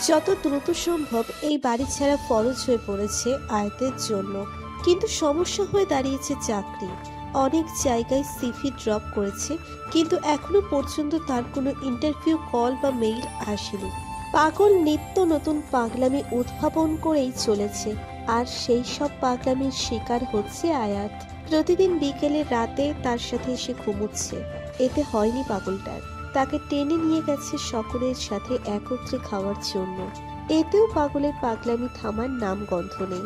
যত দ্রুত সম্ভব এই বাড়ি ছাড়া ফরজ হয়ে পড়েছে আয়াতের জন্য। কিন্তু সমস্যা হয়ে দাঁড়িয়েছে চাকরি। অনেক জায়গায় সিভি ড্রপ করেছে, কিন্তু এখনো পর্যন্ত তার কোনো ইন্টারভিউ কল বা মেইল আসেনি। পাগল নিত্য নতুন পাগলামি উদ্ভাবন করেই চলেছে, আর সেই সব পাগলামির শিকার হচ্ছে আয়াত। প্রতিদিন বিকেলে রাতে তার সাথে এসে ঘুমুচ্ছে। এতে হয়নি পাগলটার, তাকে টেনে নিয়ে গেছে সকলের সাথে একত্রে খাওয়ার জন্য। এতেও পাগলের পাগলামি থামার নাম গন্ধ নেই।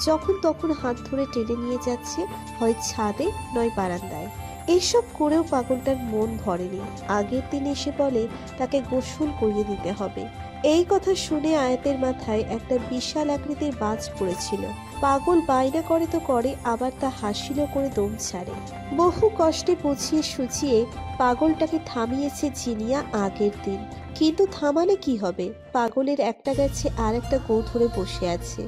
যখন তখন হাত ধরে টেনে নিয়ে যাচ্ছে, হয় ছাদে নয় বারান্দায়। এসব করেও পাগলটার মন ভরেনি। আগের দিন এসে বলে তাকে গোসল করিয়ে দিতে হবে। এই কথা শুনে আয়াতের মাথায় একটা বিশাল আকৃতির বাজ পড়েছিল। পাগল বায়না করে তো করে, আবার তা হাসিল করে দম ছাড়ে। বহু কষ্টে বুঝিয়ে সুঝিয়ে পাগলটাকে থামিয়েছে জিনিয়া আগের দিন। কিন্তু থামালে কি হবে, পাগলের একটা গেছে আর একটা গো ধরে বসে আছে।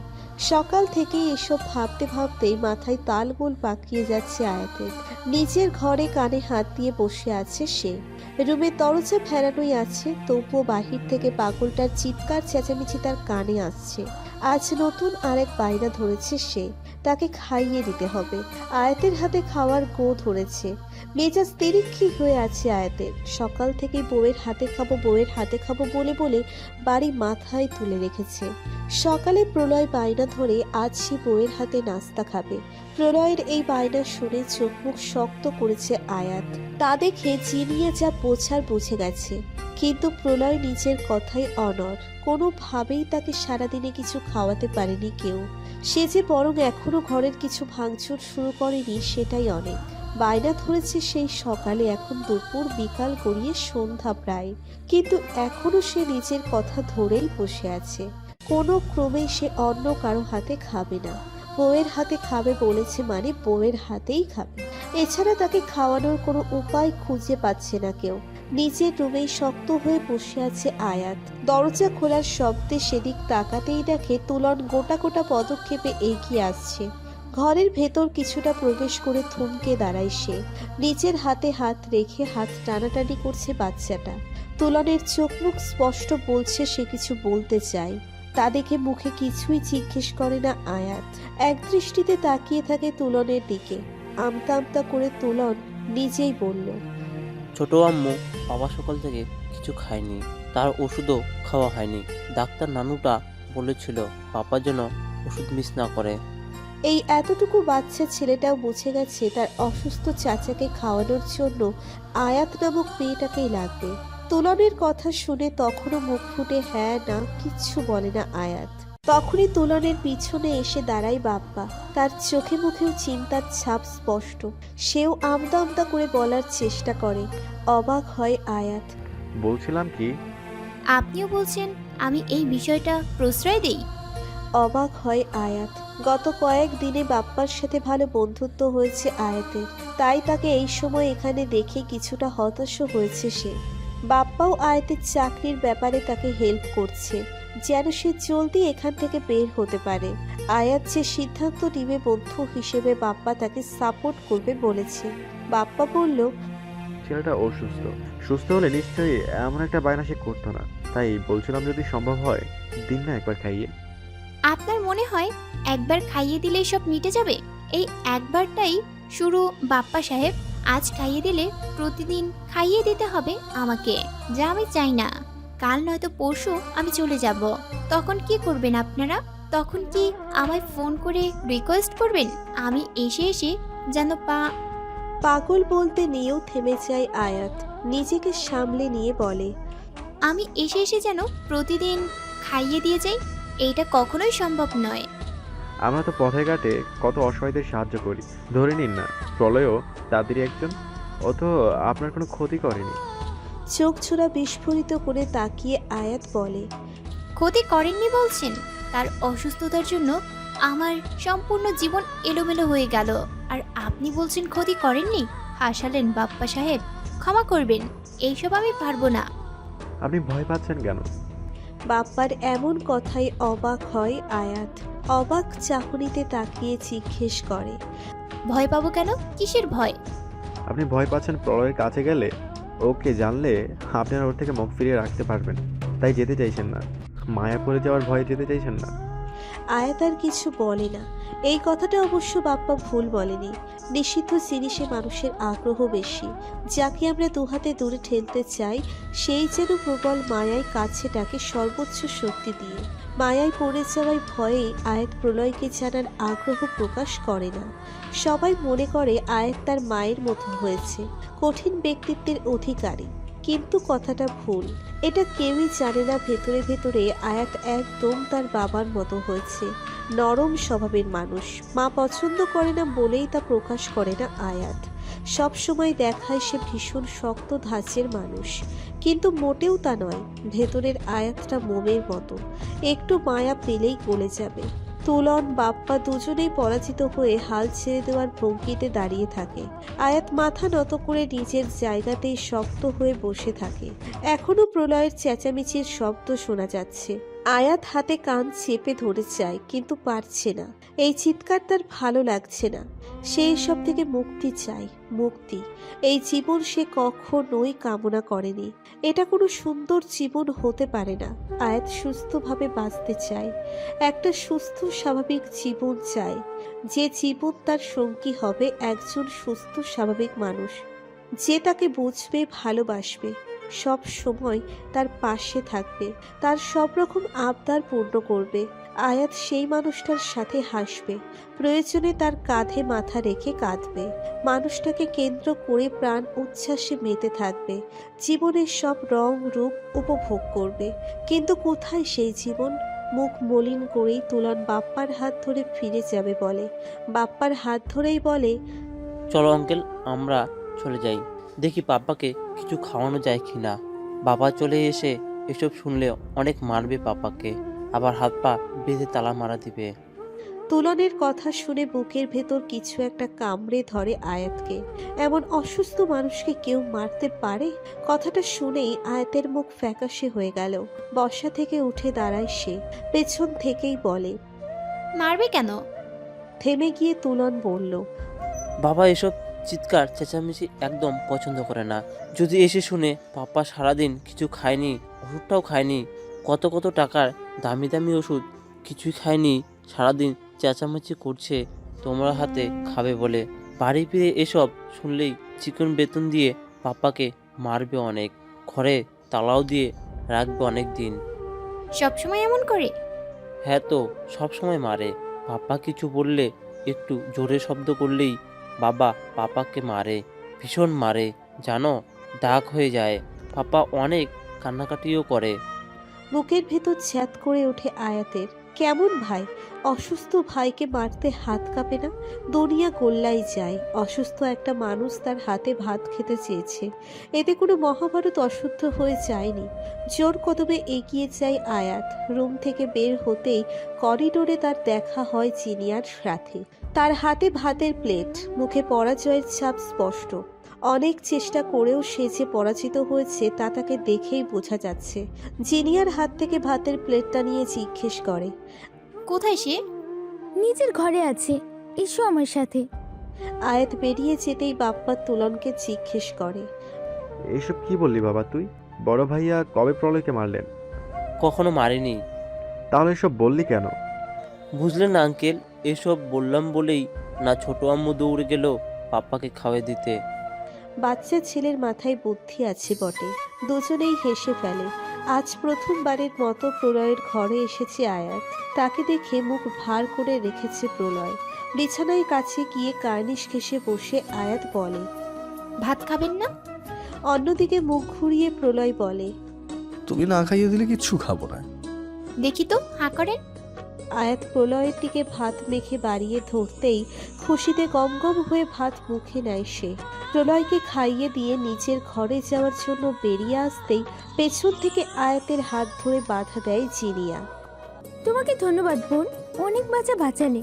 সকাল থেকেই এসব ভাবতে ভাবতেই মাথায় তালগোল পাকিয়ে যাচ্ছে আয়াতের। নিজের ঘরে কানে হাত দিয়ে বসে আছে সে। রুমে দরজা ফেরানোই আছে, তবুও বাহির থেকে পাগলটার চিৎকার চেঁচামেচি তার কানে আসছে। আজ নতুন আরেক বায়না ধরেছে সে, তাকে খাইয়ে দিতে হবে। আয়াতের হাতে খাওয়ার গো ধরেছে। মেজাজ তেরিক্ষি হয়ে আছে আয়াতের। সকাল থেকে বউয়ের হাতে খাবো বউয়ের হাতে খাবো বলে বলে বাড়ি মাথায় তুলে রেখেছে। সকালে প্রলয় বায়না ধরে আজ সে বউয়ের হাতে নাস্তা খাবে। প্রলয়ের এই বায়না শুনে চোখ মুখ শক্ত করেছে আয়াত। তা দেখে জিনিয়ে যা বোঝার বুঝে গেছে। কিন্তু প্রলয় নিজের কথাই অনড়। কোনোভাবেই তাকে সারাদিনে কিছু খাওয়াতে পারেনি কেউ। সে যে বরং এখনো ঘরের কিছু ভাঙচুর শুরু করেনি, সেটাই অনেক। বায়না ধরেছে সেই সকালে, এখন দুপুর বিকাল গড়িয়ে সন্ধ্যা প্রায়। কিন্তু এখনো সে নিজের কথা ধরেই বসে আছে। কোনো ক্রমেই সে অন্য কারো হাতে খাবে না। বউয়ের হাতে খাবে বলেছে মানে বউয়ের হাতেই খাবে। এছাড়া তাকে খাওয়ানোর কোনো উপায় খুঁজে পাচ্ছে না কেউ। নিজের রুমেই শক্ত হয়ে বসে আছে আয়াত। দরজা খোলার শব্দে সেদিক তাকাতেই দেখে তুলন গোটা গোটা পদক্ষেপে এগিয়ে আসছে। ঘরের ভেতর কিছুটা প্রবেশ করে থমকে দাঁড়ায় সে। নিজের হাতে হাত রেখে হাত টানাটানি করছে বাচ্চাটা। তুলনের চোখ মুখ স্পষ্ট বলছে সে কিছু বলতে চায়। তা দেখে মুখে কিছুই জিজ্ঞেস করে না আয়াত। এক দৃষ্টিতে তাকিয়ে থাকে তুলনের দিকে। আমতা আমতা করে তুলন নিজেই বলল, ছোট আম্মু বাবা সকাল থেকে কিছু খায়নি, তার ওষুধও খাওয়া হয়নি। ডাক্তার নানুটা বলেছিল পাপা যেন ওষুধ মিস না করে। এই এতটুকু বাচ্চা ছেলেটাও বুঝে গেছে তার অসুস্থ চাচাকে খাওয়ানোর জন্য আয়াত নামক মেয়েটাকেই লাগবে। তুলনের কথা শুনে তখনও মুখ ফুটে হ্যাঁ না কিচ্ছু বলে না আয়াত। তখনই তুলনের পিছনে এসে দাঁড়ায় বাপ্পা। তার চোখে মুখেও চিন্তার ছাপ স্পষ্ট। সেও আমদা আমদা করে বলার চেষ্টা করে। অবাক হয় আয়াত। বলছিলাম কি, আপনিও বলছেন আমি এই বিষয়টা প্রশ্রয় দেই? অবাক হয় আয়াত। গত কয়েক দিনে বাপ্পার সাথে ভালো বন্ধুত্ব হয়েছে আয়াতের, তাই তাকে এই সময় এখানে দেখে কিছুটা হতাশ হয়েছে সে। বাপ্পাও আয়াতের চাকরির ব্যাপারে তাকে হেল্প করছে, যেন সে জলদি এখান থেকে বের হতে পারে। আয়াত যে সিদ্ধান্ত নিবে বন্ধু হিসেবে বাপ্পা তাকে সাপোর্ট করবে বলেছে। বাপ্পা বলল, ছেলেটা অসুস্থ, সুস্থ হলে নিশ্চয়ই এমন একটা বায়না সে করতো না। তাই বলছিলাম যদি সম্ভব হয় দিন না একবার খাইয়ে। আপনার মনে হয় একবার খাইয়ে দিলেই সব মিটে যাবে? এই একবারটাই শুরু বাপ্পা সাহেব। আজ খাইয়ে দিলে প্রতিদিন খাইয়ে দিতে হবে আমাকে, যা আমি চাই না। কাল নয়তো পরশু আমি চলে যাব। তখন কি করবেন আপনারা? তখন কি আমায় ফোন করে রিকোয়েস্ট করবেন আমি এসে এসে যেন পাগল বলতে নিয়েও থেমে যায় আয়াত। নিজেকে সামলে নিয়ে বলে, আমি এসে এসে যেন প্রতিদিন খাইয়ে দিয়ে যাই? এইটা কখনোই সম্ভব নয়। আমরা তো পথে ঘাটে কত অসহায়দের সাহায্য করি। ধরে নিন না প্রলয়ও তাদেরই একজন। ও তো আপনার কোনো ক্ষতি করেনি। চোখ ছোড়া বিস্ফোরিত করে তাকিয়ে আয়াত বলে, ক্ষতি করেননি বলছেন? তার অসুস্থতার জন্য আমার সম্পূর্ণ জীবন এলোমেলো হয়ে গেল, আর আপনি বলছেন ক্ষতি করেননি? হাসালেন বাপ্পা সাহেব। ক্ষমা করবেন, এইসব আমি পারবো না। আপনি ভয় পাচ্ছেন কেন? বাপ্পার এমন কথায় অবাক হয় আয়াত। অবাক চাহনিতে তাকিয়ে জিজ্ঞেস করে, ভয় পাবো কেন? কিসের ভয়? আপনি ভয় পাচ্ছেন প্রলয়ের কাছে গেলে ওকে জানলে আপনারা ওর থেকে মুখ ফিরিয়ে রাখতে পারবেন, তাই যেতে চাইছেন না। মায়া পড়ে যাওয়ার ভয়ে যেতে চাইছেন না? আয়াত আর কিছু বলে না। এই কথাটা অবশ্য বাপ্পা ভুল বলেনি। নিষিদ্ধ জিনিসে মানুষের আগ্রহ বেশি। যাকে আমরা দুহাতে দূরে ঠেলতে চাই সেই যেন প্রবল মায়ায় কাছে ডাকে সর্বোচ্চ শক্তি দিয়ে। মায়ায় পড়ে যাওয়ায় ভয়ে আয়াত প্রলয়কে জানার আগ্রহ প্রকাশ করে না। সবাই মনে করে আয়াত তার মায়ের মতো হয়েছে, কঠিন ব্যক্তিত্বের অধিকারী। কিন্তু কথাটা ভুল। এটা কেউই জানে না ভেতরে ভেতরে আয়াত একদম তার বাবার মতো হয়েছে। নরম স্বভাবের মানুষ। মা পছন্দ করে না বলেই তা প্রকাশ করে না আয়াত। সব সময় দেখায় সে ভীষণ শক্ত ধাঁচের মানুষ, কিন্তু মোটেও তা নয়। ভেতরের আয়াতটা মোমের মতো, একটু মায়া পেলেই গলে যাবে। তুলন বাপ্পা দুজনেই পরাজিত হয়ে হাল ছেড়ে দেওয়ার ভঙ্গিতে দাঁড়িয়ে থাকে। আয়াত মাথা নত করে নিজের জায়গাতেই শক্ত হয়ে বসে থাকে। এখনো প্রলয়ের চেঁচামেচির শব্দ শোনা যাচ্ছে। আয়াত হাতে কান চেপে ধরে চায়, কিন্তু পারছে না। এই চিৎকার তার ভালো লাগছে না। সে এসব থেকে মুক্তি চায়, মুক্তি। এই জীবন সে কখনোই কামনা করেনি। এটা কোনো সুন্দর জীবন হতে পারে না। আয়াত সুস্থভাবে বাঁচতে চায়, একটা সুস্থ স্বাভাবিক জীবন চায়। যে জীবন তার সঙ্গী হবে একজন সুস্থ স্বাভাবিক মানুষ, যে তাকে বুঝবে, ভালোবাসবে, সব সময় তার পাশে থাকবে, তার সব রকম আবদার পূর্ণ করবে। আয়াত সেই মানুষটার সাথে হাসবে, প্রয়োজনে তার কাঁধে মাথা রেখে কাঁদবে, মানুষটাকে কেন্দ্র করে প্রাণ উচ্ছ্বাসে মেতে থাকবে, জীবনের সব রং রূপ উপভোগ করবে। কিন্তু কোথায় সেই জীবন? মুখ মলিন করেই তুলন বাপ্পার হাত ধরে ফিরে যাবে বলে। বাপ্পার হাত ধরেই বলে, চলো আঙ্কেল, আমরা চলে যাই, দেখি পাপাকে কিছু খাওয়ানো যায় কি না। বাবা চলে এসে এসব শুনলে অনেক মারবে পাপাকে, আবার হাত পা বেঁধে তালা মারা দিবে। তুলনের কথা শুনে বুকের ভেতর কিছু একটা কামড়ে ধরে আয়াতকে। এমন অসুস্থ মানুষকে কেউ মারতে পারে? কথাটা শুনেই আয়াতের মুখ ফ্যাকাশে হয়ে গেল। বসা থেকে উঠে দাঁড়ায় সে, পেছন থেকেই বলে। মারবে কেন? থেমে গিয়ে তুলন বলল, বাবা এসব চিৎকার চেঁচামেচি একদম পছন্দ করে না। যদি এসে শুনে পাপা সারাদিন কিছু খায়নি, ওষুধটাও খায়নি, কত কত টাকার দামি দামি ওষুধ, কিছুই খায়নি, সারাদিন চেঁচামেচি করছে তোমরা হাতে খাবে বলে, বাড়ি ফিরে এসব শুনলেই চিকন বেতন দিয়ে পাপাকে মারবে অনেক, ঘরে তালাও দিয়ে রাখবে অনেক দিন। সবসময় এমন করে? হ্যাঁ তো, সব সময় মারে। পাপা কিছু বললে, একটু জোরে শব্দ করলেই বাবা পাপাকে মারে, ভীষণ মারে জানো, দাগ হয়ে যায়। পাপা অনেক কান্নাকাটিও করে। বুকের ভেতর ছ্যাদ করে ওঠে আয়াতের। কেমন ভাই? অসুস্থ ভাইকে মারতে হাত কাঁপে না? দুনিয়া গোল্লাই যায়। অসুস্থ একটা মানুষ তার হাতে ভাত খেতে চেয়েছে, এতে কোনো মহাভারত অশুদ্ধ হয়ে যায়নি। জোর কদমে এগিয়ে যায় আয়াত। রুম থেকে বের হতেই করিডোরে তার দেখা হয় জিনিয়ার সাথে। তার হাতে ভাতের প্লেট, মুখে পরাজয়ের ছাপ স্পষ্ট। অনেক চেষ্টা করেও সে যে পরাজিত হয়েছে তা তাকে দেখেই বোঝা যাচ্ছে। জিনিয়ার হাত থেকে ভাতের প্লেটটা নিয়ে জিজ্ঞেস করে, কোথায় সে? নিজের ঘরে আছে, এসো আমার সাথে। আয়াত বেরিয়ে যেতেই বাপ্পা তুলনকে জিজ্ঞেস করে, এসব কি বললি বাবা তুই? বড় ভাইয়া কবে প্রলয়কে মারলেন? কখনো মারিনি। তাহলে এসব বললি কেন? বুঝলেন না আঙ্কেল, এসব বললাম বলেই না ছোট আম্মু দৌড়ে গেল পাপাকে খাওয়াই দিতে। বাচ্চা ছেলের মাথায় বুদ্ধি আছে বটে। দুজনেই হেসে ফেলে। আজ প্রথমবারের মতো প্রলয়ের ঘরে এসেছে আয়াত। তাকে দেখে মুখ ভার করে রেখেছে প্রলয়। বিছানায় কাছে গিয়ে কার্নিশ ঘেঁষে বসে আয়াত বলে, ভাত খাবেন না? অন্যদিকে মুখ ঘুরিয়ে প্রলয় বলে, তুমি না খাইয়ে দিলে কিচ্ছু খাবো না। দেখি তো, হাঁ করেন। আয়াত প্রলয়ের দিকে ভাত মেখে বাড়িয়ে ধরতেই খুশিতে গম গম হয়ে ভাত মুখে নেয় সে। প্রলয়কে খাইয়ে দিয়ে নিজের ঘরে যাওয়ার জন্য বেরিয়ে আসতেই পেছন থেকে আয়াতের হাত ধরে বাধা দেয় জিনিয়া। তোমাকে ধন্যবাদ বোন, অনেক বাঁচা বাঁচালে।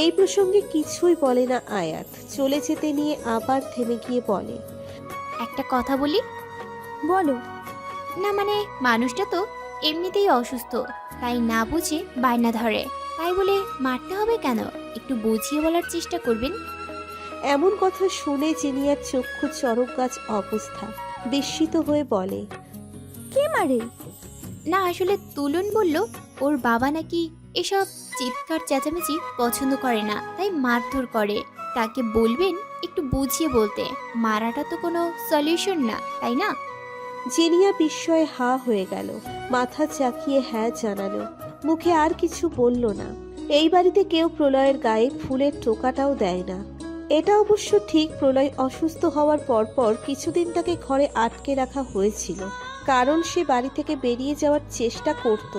এই প্রসঙ্গে কিছুই বলে না আয়াত। চলে যেতে নিয়ে আবার থেমে গিয়ে বলে, একটা কথা বলি। বলো। না মানে, মানুষটা তো এমনিতেই অসুস্থ, তাই না বুঝে বায়না ধরে, তাই বলে মারতে হবে কেন? একটু বুঝিয়ে বলার চেষ্টা করবেন। এমন কথা শুনে জিনিয়ার চক্ষু চরক গাছ অবস্থা। বিস্মিত হয়ে বলে, কে মারে? না আসলে তুলন বলল ওর বাবা নাকি এসব চিৎকার চেঁচামেচি পছন্দ করে না, তাই মারধর করে। তাকে বলবেন একটু বুঝিয়ে বলতে, মারাটা তো কোনো সলিউশন না, তাই না? জিনিয়া বিস্ময়ে হা হয়ে গেল, মাথা চাকিয়ে হ্যাঁ জানালো, মুখে আর কিছু বলল না। এই বাড়িতে কেউ প্রলয়ের গায়ে ফুলের টোকাটাও দেয় না। এটা অবশ্য ঠিক, প্রলয় অসুস্থ হওয়ার পরপর কিছুদিন তাকে ঘরে আটকে রাখা হয়েছিল, কারণ সে বাড়ি থেকে বেরিয়ে যাওয়ার চেষ্টা করত,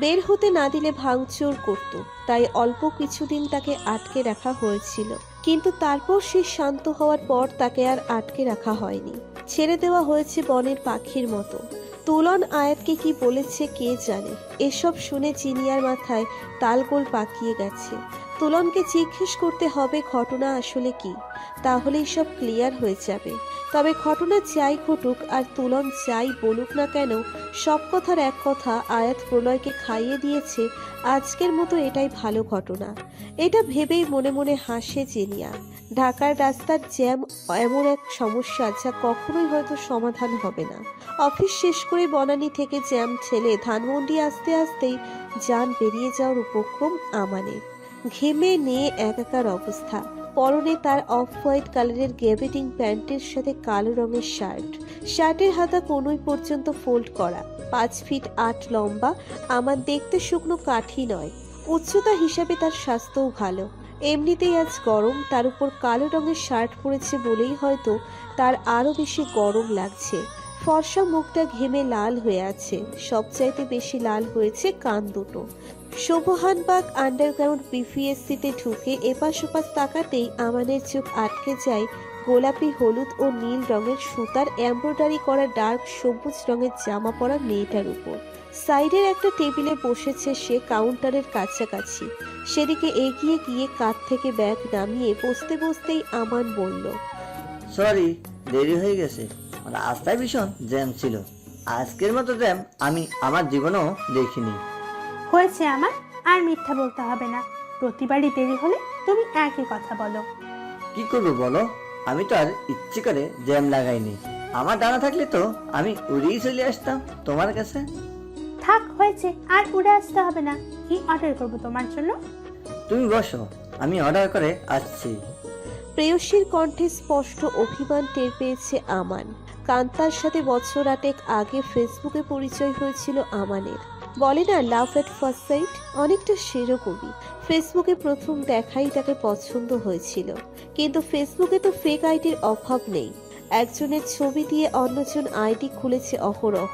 বের হতে না দিলে ভাঙচুর করত, তাই অল্প কিছুদিন তাকে আটকে রাখা হয়েছিল। কিন্তু তারপর সে শান্ত হওয়ার পর তাকে আর আটকে রাখা হয়নি, ছেড়ে দেওয়া হয়েছে বনের পাখির মতো। তুলন আয়াতকে কি বলেছে কে জানে। এসব শুনে জিনিয়ার মাথায় তালগোল পাকিয়ে গেছে। তুলনকে জিজ্ঞেস করতে হবে ঘটনা আসলে কি, তাহলেই সব ক্লিয়ার হয়ে যাবে। তবে ঘটনা যাই ঘটুক আর তুলন যাই বলুক না কেন, সব কথার এক কথা, আয়াত প্রলয়কে খাইয়ে দিয়েছে আজকের মতো, এটাই ভালো ঘটনা। এটা ভেবেই মনে মনে হাসে জিনিয়া। ঢাকার রাস্তার জ্যাম এমন এক সমস্যা যা কখনোই হয়তো সমাধান হবে না। অফিস শেষ করে বনানী থেকে জ্যাম ঠেলে ধানমন্ডি আসতে আসতেই যান বেরিয়ে যাওয়ার উপক্রম আমানের। ঘেমে নিয়ে একাকার অবস্থা, পরনে তার অফ হোয়াইট কালারের গ্যাবেটিং প্যান্টের সাথে কালো রঙের শার্ট। শার্টের হাতা কোনোই পর্যন্ত ফোল্ড করা, 5 ফিট 8 লম্বা। আমার দেখতে শুকনো কাঠি নয়, উচ্চতা হিসাবে তার স্বাস্থ্যও ভালো। এমনিতেই আজ গরম, তার উপর কালো রঙের শার্ট পরেছে বলেই হয়তো তার আরো বেশি গরম লাগছে। ফর্সা মুখটা ঘেমে লাল হয়ে আছে, সবচাইতে বেশি লাল হয়েছে কান দুটো। শোভহানবাগ আন্ডারগ্রাউন্ড বিপিএসসিতে ঢুকে এপাশ ওপাশ তাকাতেই আমানের চোখ আটকে যায় গোলাপি, হলুদ ও নীল রঙের সুতার এমব্রয়ডারি করা ডার্ক সবুজ রঙের জামা পরা মেয়েটার উপর। সাইডের একটা টেবিলে বসেছে সে, কাউন্টারের কাছাকাছি। সেদিকে এগিয়ে গিয়ে কাঁধ থেকে ব্যাগ নামিয়ে বসতে বসতেই আমান বলল, সরি, দেরি হয়ে গেছে। রাস্তায় ভীষণ জ্যাম ছিল। আজকের মতো জ্যাম আমি আমার জীবনেও দেখিনি। হয়েছে আমার, আর মিথ্যা বলতে হবে না। প্রতিবারই দেরি হলে তুমি একই কথা বলো। কি করবো বলো, আমি তো আর ইচ্ছে করে জ্যাম লাগাইনি। আমার ডানা থাকলে তো আমি উড়িয়ে চলে আসতাম তোমার কাছে। থাক, হয়েছে, আর উড়ে আসতে হবে না। কি অর্ডার করবো তোমার জন্য? তুমি বসো, আমি অর্ডার করে আসছি। প্রেয়সীর কণ্ঠে স্পষ্ট অভিমান টের পেয়েছে আমান। কান্তার সাথে বছর 8 আগে ফেসবুকে পরিচয় হয়েছিল আমানের। বলে না লাভ এট ফার্স্ট সাইট, অনেকটা সেরকমই। ফেসবুকে প্রথম দেখাই তাকে পছন্দ হয়েছিল, কিন্তু ফেসবুকে তো ফেক আইডির অভাব নেই। একজনের ছবি দিয়ে অন্যজন আইডি খুলেছে অহরহ।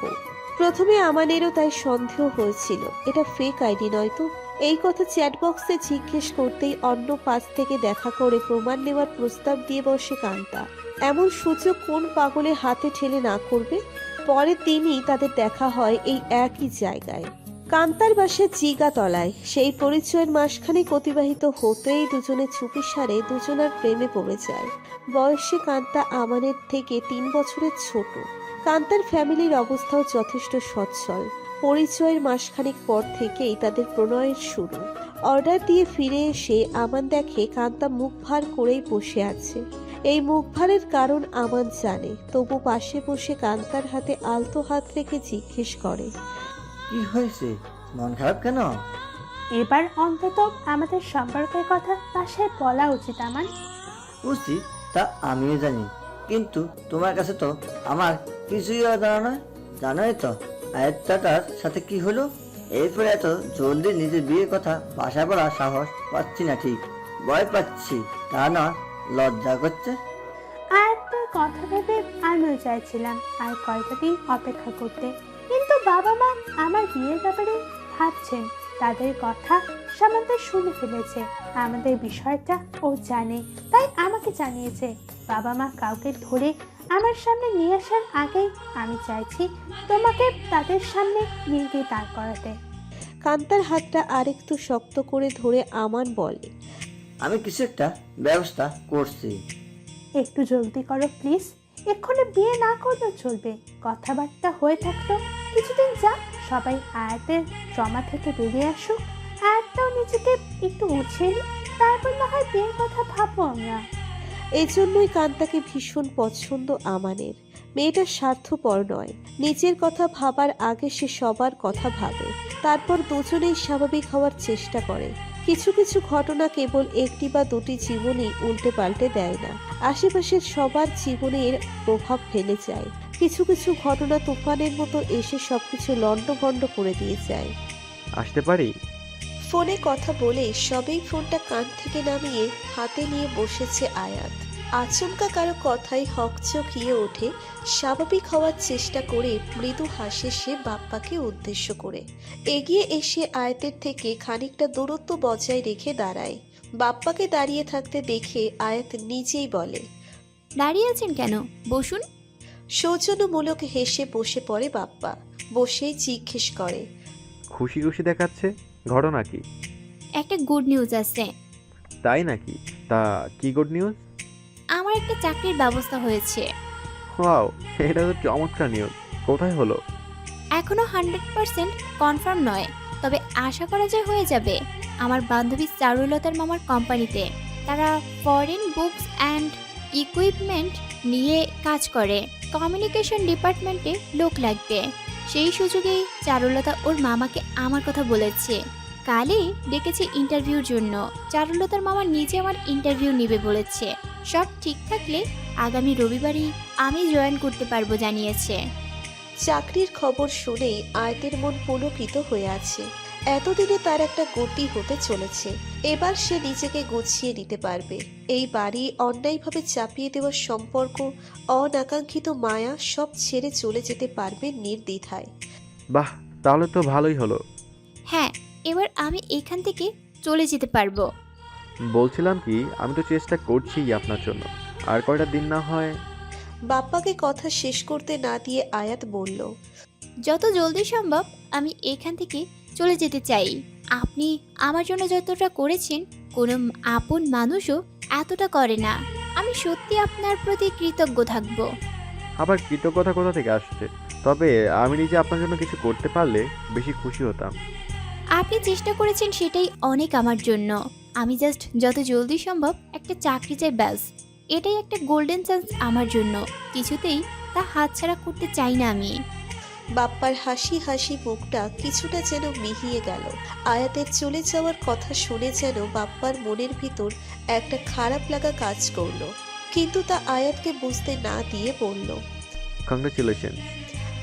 প্রথমে আমানেরও তাই সন্দেহ হয়েছিল এটা ফেক আইডি নয় তো। এই কথা চ্যাটবক্সে জিজ্ঞেস করতেই অন্য পাশ থেকে দেখা করে প্রমাণ নেওয়ার প্রস্তাব দিয়ে বসে কান্তা। এমন সুযোগ কোন পাগলে হাতে ঠেলে না করবে। পরের দিনই তাদের দেখা হয় এই একই জায়গায়, কান্তার বাসা জিগাতলায়। সেই পরিচয়ের মাসখানেক অতিবাহিত হতেই দুজনে চুপিসারে দুজনার প্রেমে পড়ে যায়। বয়সে কান্তা আমানের থেকে 3 বছরের ছোট। কান্তার ফ্যামিলির অবস্থাও যথেষ্ট সচ্ছল। পরিচয়ের মাসখানেক পর থেকেই তাদের প্রণয়ের শুরু। অর্ডার দিয়ে ফিরে এসে আমান দেখে কান্তা মুখ ভার করেই বসে আছে। এই মুখ ভারের কারণ আমান জানে, তবু পাশে বসে কান্তার হাতে আলতো হাত রেখে জিজ্ঞেস করে, কি হয়েছে, মন খারাপ কেন? এবার অন্তত আমাদের সম্পর্কের কথা বাসায় বলা উচিত আমার। উচিত তা আমিও জানি, কিন্তু তোমার কাছে তো আমার কিছুই জানা নয়। জানোই তো আয়ত্তাটার সাথে কি হলো। এরপরে এত জলদি নিজের বিয়ের কথা বাসা বলার সাহস পাচ্ছি না, ঠিক ভয় পাচ্ছি, তা না লজ্জা করছে। আর তোর কথা ভেবে আমিও চাইছিলাম আর কয়েকটা দিন অপেক্ষা করতে, কিন্তু বাবা মা আমার বিয়ের ব্যাপারে ভাবছেন। তাদের কথা সামান্য শুনে ফেলেছে। আমাদের বিষয়টা ও জানে, তাই আমাকে জানিয়েছে। বাবা মা কাউকে ধরে আমার সামনে নিয়ে আসার আগেই আমি চাইছি তোমাকে তাদের সামনে নিয়ে গিয়ে দাঁড় করাতে। কান্তার হাতটা আরেকটু শক্ত করে ধরে আমান বলে, আমি কিছু একটা ব্যবস্থা করছি। একটু জলদি করো প্লিজ। এক্ষুনি বিয়ে না করলেও চলবে, কথাবার্তা হয়ে থাকতো। কিছুদিন যা, সবাই আয়াতের জমা থেকে বেরিয়ে আসুক, আয়াতটাও নিজেকে একটু গুছিয়ে নিই, তারপর না হয় বিয়ের কথা ভাববো আমরা। এজন্যই কান্তাকে ভীষণ পছন্দ আমানের। মেয়েটা স্বার্থপর নয়, নিজের কথা ভাবার আগে সে সবার কথা ভাবে, তারপর দুজনেই স্বাভাবিক হওয়ার চেষ্টা করে। কিছু কিছু ঘটনা কেবল একটি বা দুটি জীবনেই উল্টে পাল্টে দেয় না, আশেপাশের সবার জীবনের প্রভাব ফেলে যায়। কিছু কিছু ঘটনা তুফানের মতো এসে সবকিছু লণ্ডভণ্ড করে দিয়ে যায়। আসতে পারি? ফোনে কথা বলে সবেই ফোনটা কান থেকে নামিয়ে হাতে নিয়ে বসেছে আয়াত। আচমকা কারো কথায় হকচকিয়ে ওঠে, স্বাভাবিক হওয়ার চেষ্টা করে মৃদু হাসে সে বাপ্পাকে উদ্দেশ্য করে। এগিয়ে এসে আয়াতের থেকে খানিকটা দূরত্ব বজায় রেখে দাঁড়ায়। বাপ্পাকে দাঁড়িয়ে থাকতে দেখে আয়াত নিজেই বলে, দাঁড়িয়ে আছেন কেন, বসুন। সৌজন্যমূলক হেসে বসে পড়ে বাপ্পা। বসেই জিজ্ঞেস করে, খুশি খুশি দেখাচ্ছে, ঘটনা কি? একটা গুড নিউজ আছে। তাই নাকি? তা কি গুড নিউজ? আমার একটা চাকরির ব্যবস্থা হয়েছে। ওয়াও, এটা তো চমৎকার নিউজ। কোথায় হলো? এখনো 100% কনফার্ম নয়, তবে আশা করা যায় হয়ে যাবে। আমার বান্ধবী চারুলতার মামার কোম্পানিতে। তারা ফরেন বুকস অ্যান্ড ইকুইপমেন্ট নিয়ে কাজ করে। কমিউনিকেশন ডিপার্টমেন্টে লোক লাগবে। সেই সুযোগেই চারুলতা ওর মামাকে আমার কথা বলেছে। কালই ডেকেছে ইন্টারভিউর জন্য। চারুলতার মামা নিজে আমার ইন্টারভিউ নেবে বলেছে। সব ঠিক থাকলে আগামী রবিবারই আমি জয়েন করতে পারবো জানিয়েছে। চাকরির খবর শুনেই আয়াতের মন পুলকিত হয়ে আছে। এতদিনে তার একটা গতি হতে চলেছে। এবার সে নিজেকে গুছিয়ে নিতে পারবে। এই বাড়ি অন্যায়ভাবে চাপিয়ে দেওয়ার সম্পর্ক, অনাকাঙ্ক্ষিত মায়া সব ছেড়ে চলে যেতে পারবে নির্দ্বিধায়। বাহ, তাহলে তো ভালোই হলো। হ্যাঁ, এবার আমি এখান থেকে চলে যেতে পারবো। বলছিলাম কি, আমি তো চেষ্টা করছি আপনার জন্য। আর কয়টা দিন না হয়। বাপ্পাকে কথা শেষ করতে না দিয়ে আয়াত বলল, যত জলদি সম্ভব আমি এখান থেকে চলে যেতে চাই। আপনি আমার জন্য যতটা করেছেন কোনো আপন মানুষও এতটা করে না। আমি সত্যি আপনার প্রতি কৃতজ্ঞ থাকব। আবার কৃতজ্ঞতা কোথা থেকে আসছে? তবে আমি নিজে আপনার জন্য কিছু করতে পারলে বেশি খুশি হতাম। আপনি চেষ্টা করেছেন সেটাই অনেক আমার জন্য। আমি জাস্ট যত জলদি সম্ভব একটা চাকরি চাই, ব্যাস। এটাই একটা গোল্ডেন চান্স আমার জন্য। কিছুতেই তা হাতছাড়া করতে চাই না আমি। বাপ্পার হাসি হাসি মুখটা কিছুটা যেন মিহিয়ে গেল। আয়াতের চলে যাওয়ার কথা শুনে যেন বাপ্পার মনের ভিতর একটা খারাপ লাগা কাজ করলো, কিন্তু তা আয়াতকে বুঝতে না দিয়ে বলল। কংগ্রেচুলেশন।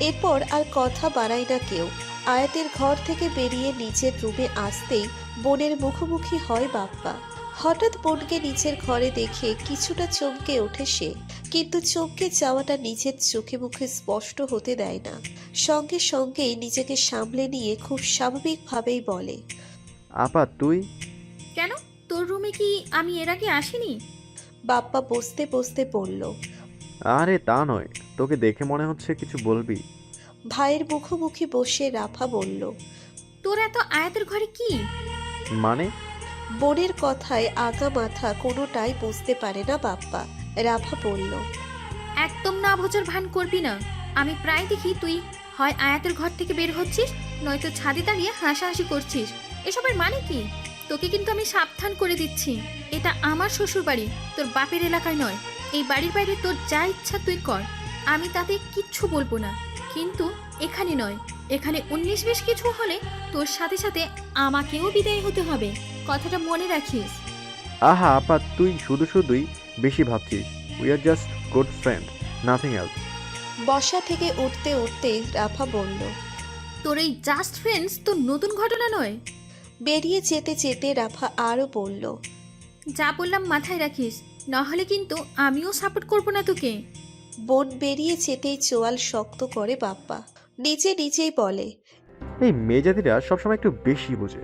এরপর আর কথা বাড়ায় না কেউ। আয়াতের ঘর থেকে বেরিয়ে নিচের রুমে আসতেই বোনের মুখোমুখি হয় বাপ্পা। হঠাৎ বোনকে নিচের ঘরে দেখে কিছুটা চমকে ওঠে সে, কিন্তু চমকে যাওয়াটা নিজের চোখে মুখে স্পষ্ট হতে দেয় না। সঙ্গে সঙ্গেই নিজেকে সামলে নিয়ে খুব স্বাভাবিকভাবেই বলে, আপা তুই? কেন, তোর রুমে কি আমি এর আগে আসিনি? বাপ্পা বসতে বসতে বলল। আরে তা নয়, তোকে দেখে মনে হচ্ছে কিছু বলবি। ভাইয়ের মুখোমুখি বসে রাফা বলল। তোর এত আয়াতের ঘরে কি? মানে? বোনের কথায় আগা মাথা কোনোটাই বুঝতে পারে না বাপ্পা। রাফা বলল, একদম না বোঝার ভান করবি না। আমি প্রায় দেখি তুই হয় আয়াতের ঘর থেকে বের হচ্ছিস, নয়তো ছাদে দাঁড়িয়ে হাসাহাসি করছিস। এসবের মানে কি? তোকে কিন্তু আমি সাবধান করে দিচ্ছি, এটা আমার শ্বশুর বাড়ি, তোর বাপের এলাকায় নয়। এই বাড়ির বাইরে তোর যা ইচ্ছা তুই কর, আমি তাতে কিচ্ছু বলবো না। কিন্তু এখানে নয়, এখানে 19-20 কিছু হলে তোর সাথে সাথে আমাকেও বিদায় হতে হবে, কথাটা মনে রাখিস। আহা আপা, তুই শুধুই বেশি ভাবছিস। We are just good friend, nothing else. বসা থেকে উঠতে উঠতে রাফা বলল। তোর এই জাস্ট ফ্রেন্ডস তো নতুন ঘটনা নয়। বেরিয়ে যেতে যেতে রাফা আরও বলল, যা বললাম মাথায় রাখিস, নাহলে কিন্তু আমিও সাপোর্ট করবো না তোকে। বোন বেরিয়ে যেতেই চোয়াল শক্ত করে বাপ্পা। নিজেই বলে, এই মেয়ে জাতিরা সবসময় একটু বেশি বোঝে।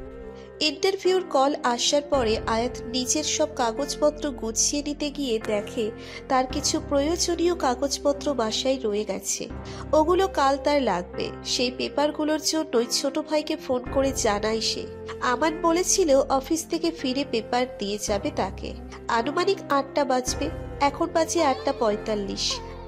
ইন্টারভিউর কল আসার পরে আয়াত নিজের সব কাগজপত্র গুছিয়ে নিতে গিয়ে দেখে তার কিছু প্রয়োজনীয় কাগজপত্র বাসায় রয়ে গেছে। ওগুলো কাল তার লাগবে। সেই পেপারগুলোর জন্যই ছোট ভাইকে ফোন করে জানায় সে। আমান বলেছিল অফিস থেকে ফিরে পেপার দিয়ে যাবে তাকে। আনুমানিক 8টা বাজবে, এখন বাজে 8:45।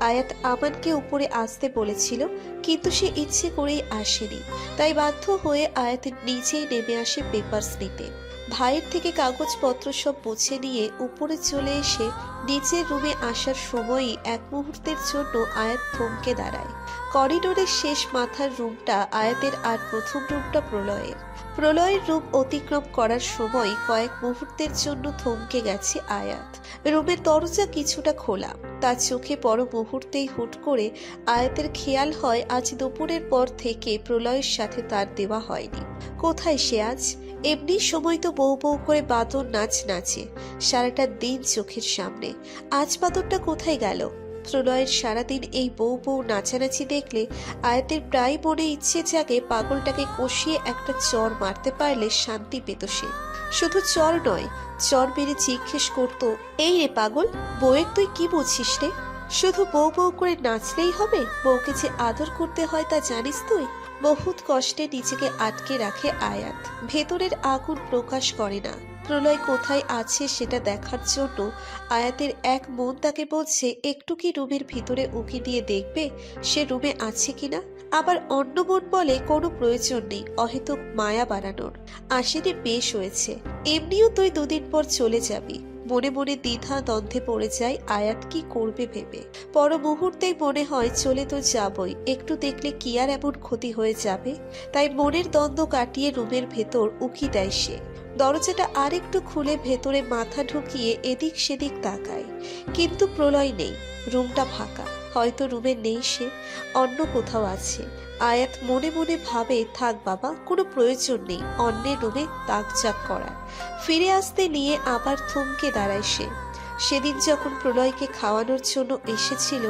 আয়াত আমানকে উপরে আসতে বলেছিল, কিন্তু সে ইচ্ছে করেই আসেনি। তাই বাধ্য হয়ে আয়াত নিজেই নেমে আসে পেপারস নিতে। ভাইয়ের থেকে কাগজপত্র সব মুছে নিয়ে উপরে চলে এসে নিচের রুমে আসার সময়ই এক মুহূর্তের জন্য আয়াত থমকে দাঁড়ায়। করিডোরের শেষ মাথার রুমটা আয়াতের আর প্রথম রুমটা প্রলয়ের। প্রলয়ের রূপ অতিক্রম করার সময় কয়েক মুহূর্তের জন্য থমকে গেছে আয়াত। রুমের দরজা কিছুটা খোলা, তার চোখে পর মুহূর্তেই হুট করে আয়াতের খেয়াল হয় আজ দুপুরের পর থেকে প্রলয়ের সাথে তার দেওয়া হয়নি। কোথায় সে আজ? এমনি সময় তো বউ বউ করে বাদর নাচ নাচে সারাটা দিন চোখের সামনে, আজ বাদরটা কোথায় গেল? প্রলয়ের সারাদিন এই বউ বউ নাচানাচি দেখলে আয়াতের প্রায় মনে ইচ্ছে জাগে পাগলটাকে কষিয়ে একটা চর মারতে পারলে শান্তি পেত সে। শুধু চর নয়, চর মেরে জিজ্ঞেস করতো, এই রে পাগল, বউয়ের তুই কি বুঝিস রে? শুধু বউ বউ করে নাচলেই হবে? বউকে যে আদর করতে হয় তা জানিস তুই? বহুত কষ্টে নিজেকে আটকে রাখে আয়াত, ভেতরের আগুন প্রকাশ করে না। প্রলয় কোথায় আছে সেটা দেখার জন্য আয়াতের এক মন তাকে বলছে একটু কি রুমের ভিতরে উকি দিয়ে দেখবে সে রুমে আছে কিনা। আবার অন্য মন বলে কোনো প্রয়োজন নেই অহেতুক মায়া বাড়ানোর, আসেনি বেশ হয়েছে, এমনিও তুই দুদিন পর চলে যাবি। মনে মনে দ্বিধা দ্বন্দ্বে পড়ে যায় আয়াত কি করবে ভেবে। পর মুহূর্তেই মনে হয় চলে তো যাবই, একটু দেখলে কি আর এমন ক্ষতি হয়ে যাবে। তাই মনের দ্বন্দ্ব কাটিয়ে রুমের ভেতর উকি দেয় সে। দরজাটা আরেকটু খুলে ভেতরে মাথা ঢুকিয়ে এদিক সেদিক তাকায়, কিন্তু প্রলয় নেই, রুমটা ফাঁকা। হয়তো রুমে নেই সে, অন্য কোথাও আছে। আয়াত মনে মনে ভাবে থাক বাবা, কোনো প্রয়োজন নেই অন্যের রুমে তাকঝাক করার। ফিরে আসতে নিয়ে আবার থমকে দাঁড়ায় সে। সেদিন যখন প্রলয়কে খাওয়ানোর জন্য এসেছিল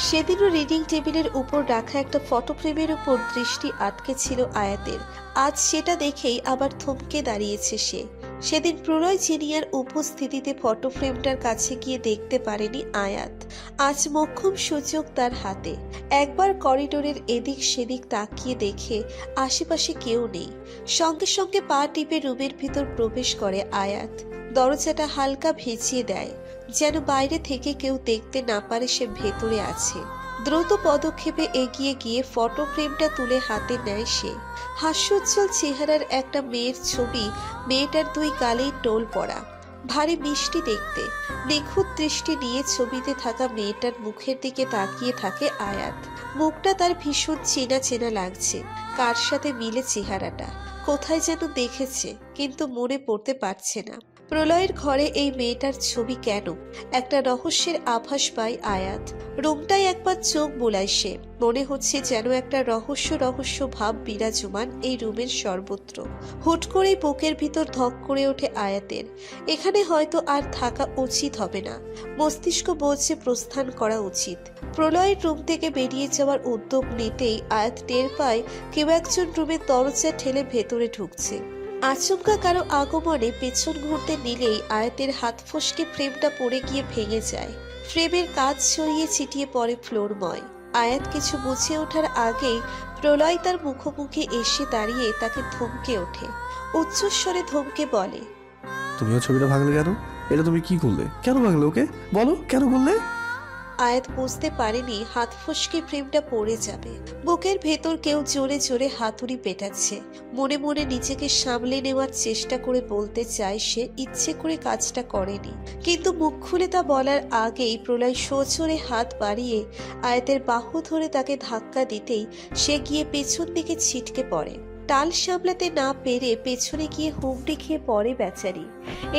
সেদিনও রিডিং টেবিলের উপর রাখা একটা ফটো ফ্রেমের উপর দৃষ্টি আটকে ছিল আয়াতের। আজ সেটা দেখেই আবার থমকে দাঁড়িয়েছে সে। সেদিন প্রলয় জিনিয়ার উপস্থিতিতে ফটো ফ্রেমটার কাছে গিয়ে দেখতে পারেনি আয়াত। আজ মোক্ষম সুযোগ তার হাতে। একবার করিডোরের এদিক সেদিক তাকিয়ে দেখে আশেপাশে কেউ নেই, সঙ্গে সঙ্গে পা টিপে রুমের ভিতর প্রবেশ করে আয়াত। দরজাটা হালকা ভেজিয়ে দেয়, যেন বাইরে থেকে কেউ দেখতে না পারে সে ভেতরে আছে। দ্রুত পদক্ষেপে এগিয়ে গিয়ে ফটো ফ্রেমটা তুলে হাতে নেয় সে। হাস্যোজ্জ্বল চেহারার একটা মেয়ের ছবি, মেয়েটার দুই গালেই টোল পড়া, ভারী মিষ্টি দেখতে। নিখুঁত দৃষ্টি নিয়ে ছবিতে থাকা মেয়েটার মুখের দিকে তাকিয়ে থাকে আয়াত। মুখটা তার ভীষণ চেনা চেনা লাগছে, কার সাথে মিলে চেহারাটা, কোথায় যেন দেখেছে কিন্তু মনে পড়তে পারছে না। প্রলয়ের ঘরে এই মেয়েটার ছবি কেন? একটা রহস্যের আভাস পায় আয়াত। রুমটায় একবার চোখ বোলায় সে, মনে হচ্ছে যেন একটা রহস্য রহস্য ভাব বিরাজমান এই রুমের সর্বত্র। হুট করেই বুকের ভিতর ধক করে ওঠে আয়াতের, এখানে হয়তো আর থাকা উচিত হবে না। মস্তিষ্ক বলছে প্রস্থান করা উচিত। প্রলয়ের রুম থেকে বেরিয়ে যাওয়ার উদ্যোগ নিতেই আয়াত টের পায় কেউ একজন রুমের দরজা ঠেলে ভেতরে ঢুকছে। আচমকা কারো আগমনে পেছন ঘুরতে নিলেই আয়াতের হাত ফসকে ফ্রেমটা পড়ে গিয়ে ভেঙে যায়। ফ্রেমের কাজ ছড়িয়ে ছিটিয়ে পড়ে ফ্লোরময়। আয়াত কিছু বুঝে ওঠার আগেই প্রলয় তার মুখোমুখি এসে দাঁড়িয়ে তাকে ধমকে ওঠে, উচ্চস্বরে ধমকে বলে, তুমিও ছবিটা ভাঙলে কেন? এটা তুমি কি করলে? কেন ভাঙলে ওকে? বলো কেন করলে? আয়াত বুঝতে পারেনি হাত ফসকে ফ্রেমটা পড়ে যাবে। বুকের ভেতর কেউ জোরে জোরে হাতুড়ি পেটাচ্ছে। মনে মনে নিজেকে সামলে নেওয়ার চেষ্টা করে বলতে চায় সে ইচ্ছে করে কাজটা করেনি, কিন্তু মুখ খুলে তা বলার আগেই প্রলয় সজোরে হাত বাড়িয়ে আয়াতের বাহু ধরে তাকে ধাক্কা দিতেই সে গিয়ে পেছন দিকে ছিটকে পড়ে। টাল সামলাতে না পেরে পেছনে গিয়ে হুমড়ি খেয়ে পড়ে বেচারি।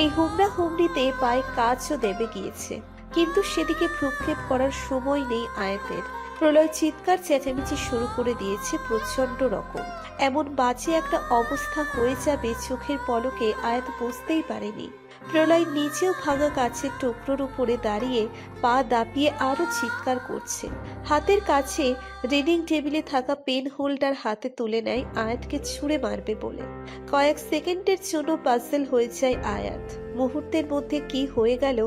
এই হুমড়া হুমড়িতে পায়ে কাজও দেবে গিয়েছে, কিন্তু সেদিকে ভ্রুক্ষেপ করার সময় নেই আয়াতের। প্রলয় চিৎকার চেঁচামেচি শুরু করে দিয়েছে প্রচন্ড রকম। এমন বাজে একটা অবস্থা হয়ে যাবে চোখের পলকে আয়াত বুঝতেই পারেনি। প্রলয় নিজেও ভাঙা কাছের টুকরোর উপরে দাঁড়িয়ে পা দাপিয়ে আরো চিৎকার করছে। হাতের কাছে রিডিং টেবিলে থাকা পেন হোল্ডার হাতে তুলে নেয় আয়াতকে ছুঁড়ে মারবে বলে। কয়েক সেকেন্ডের জন্য পাজল হয়ে যায় আয়াত। মুহূর্তের মধ্যে কি হয়ে গেল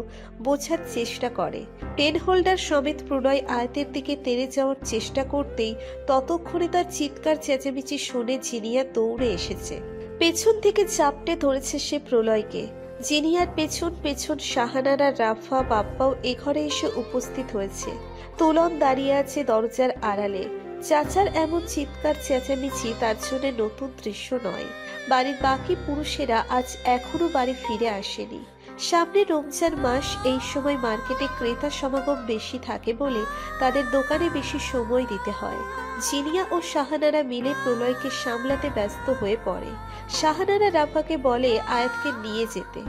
বোঝার চেষ্টা করে। পেন হোল্ডার সমেত প্রলয় আয়াতের দিকে তেড়ে যাওয়ার চেষ্টা করতেই ততক্ষণে তার চিৎকার চেঁচামেচি শুনে জিনিয়া দৌড়ে এসেছে। পেছন থেকে চাপটে ধরেছে সে প্রলয়কে। জিনিয়ার পেছন পেছন শাহানারা, রাফা, বাপ্পাও এ ঘরে এসে উপস্থিত হয়েছে। তোলন দাঁড়িয়ে আছে দরজার আড়ালে। চাচার এমন চিৎকার চেঁচামেচি তার জন্য নতুন দৃশ্য নয়। বাড়ির বাকি পুরুষেরা আজ এখনো বাড়ি ফিরে আসেনি। সামনে রমজান মাস, এই সময় মার্কেটে ক্রেতা সমাগম বেশি থাকে বলে তাদের দোকানে বেশি সময় দিতে হয়। জিনিয়া ও শাহানারা মিলে প্রলয়কে সামলাতে ব্যস্ত হয়ে পড়ে। শাহানারা রাফাকে বলে আয়াতকে নিয়ে যেতে।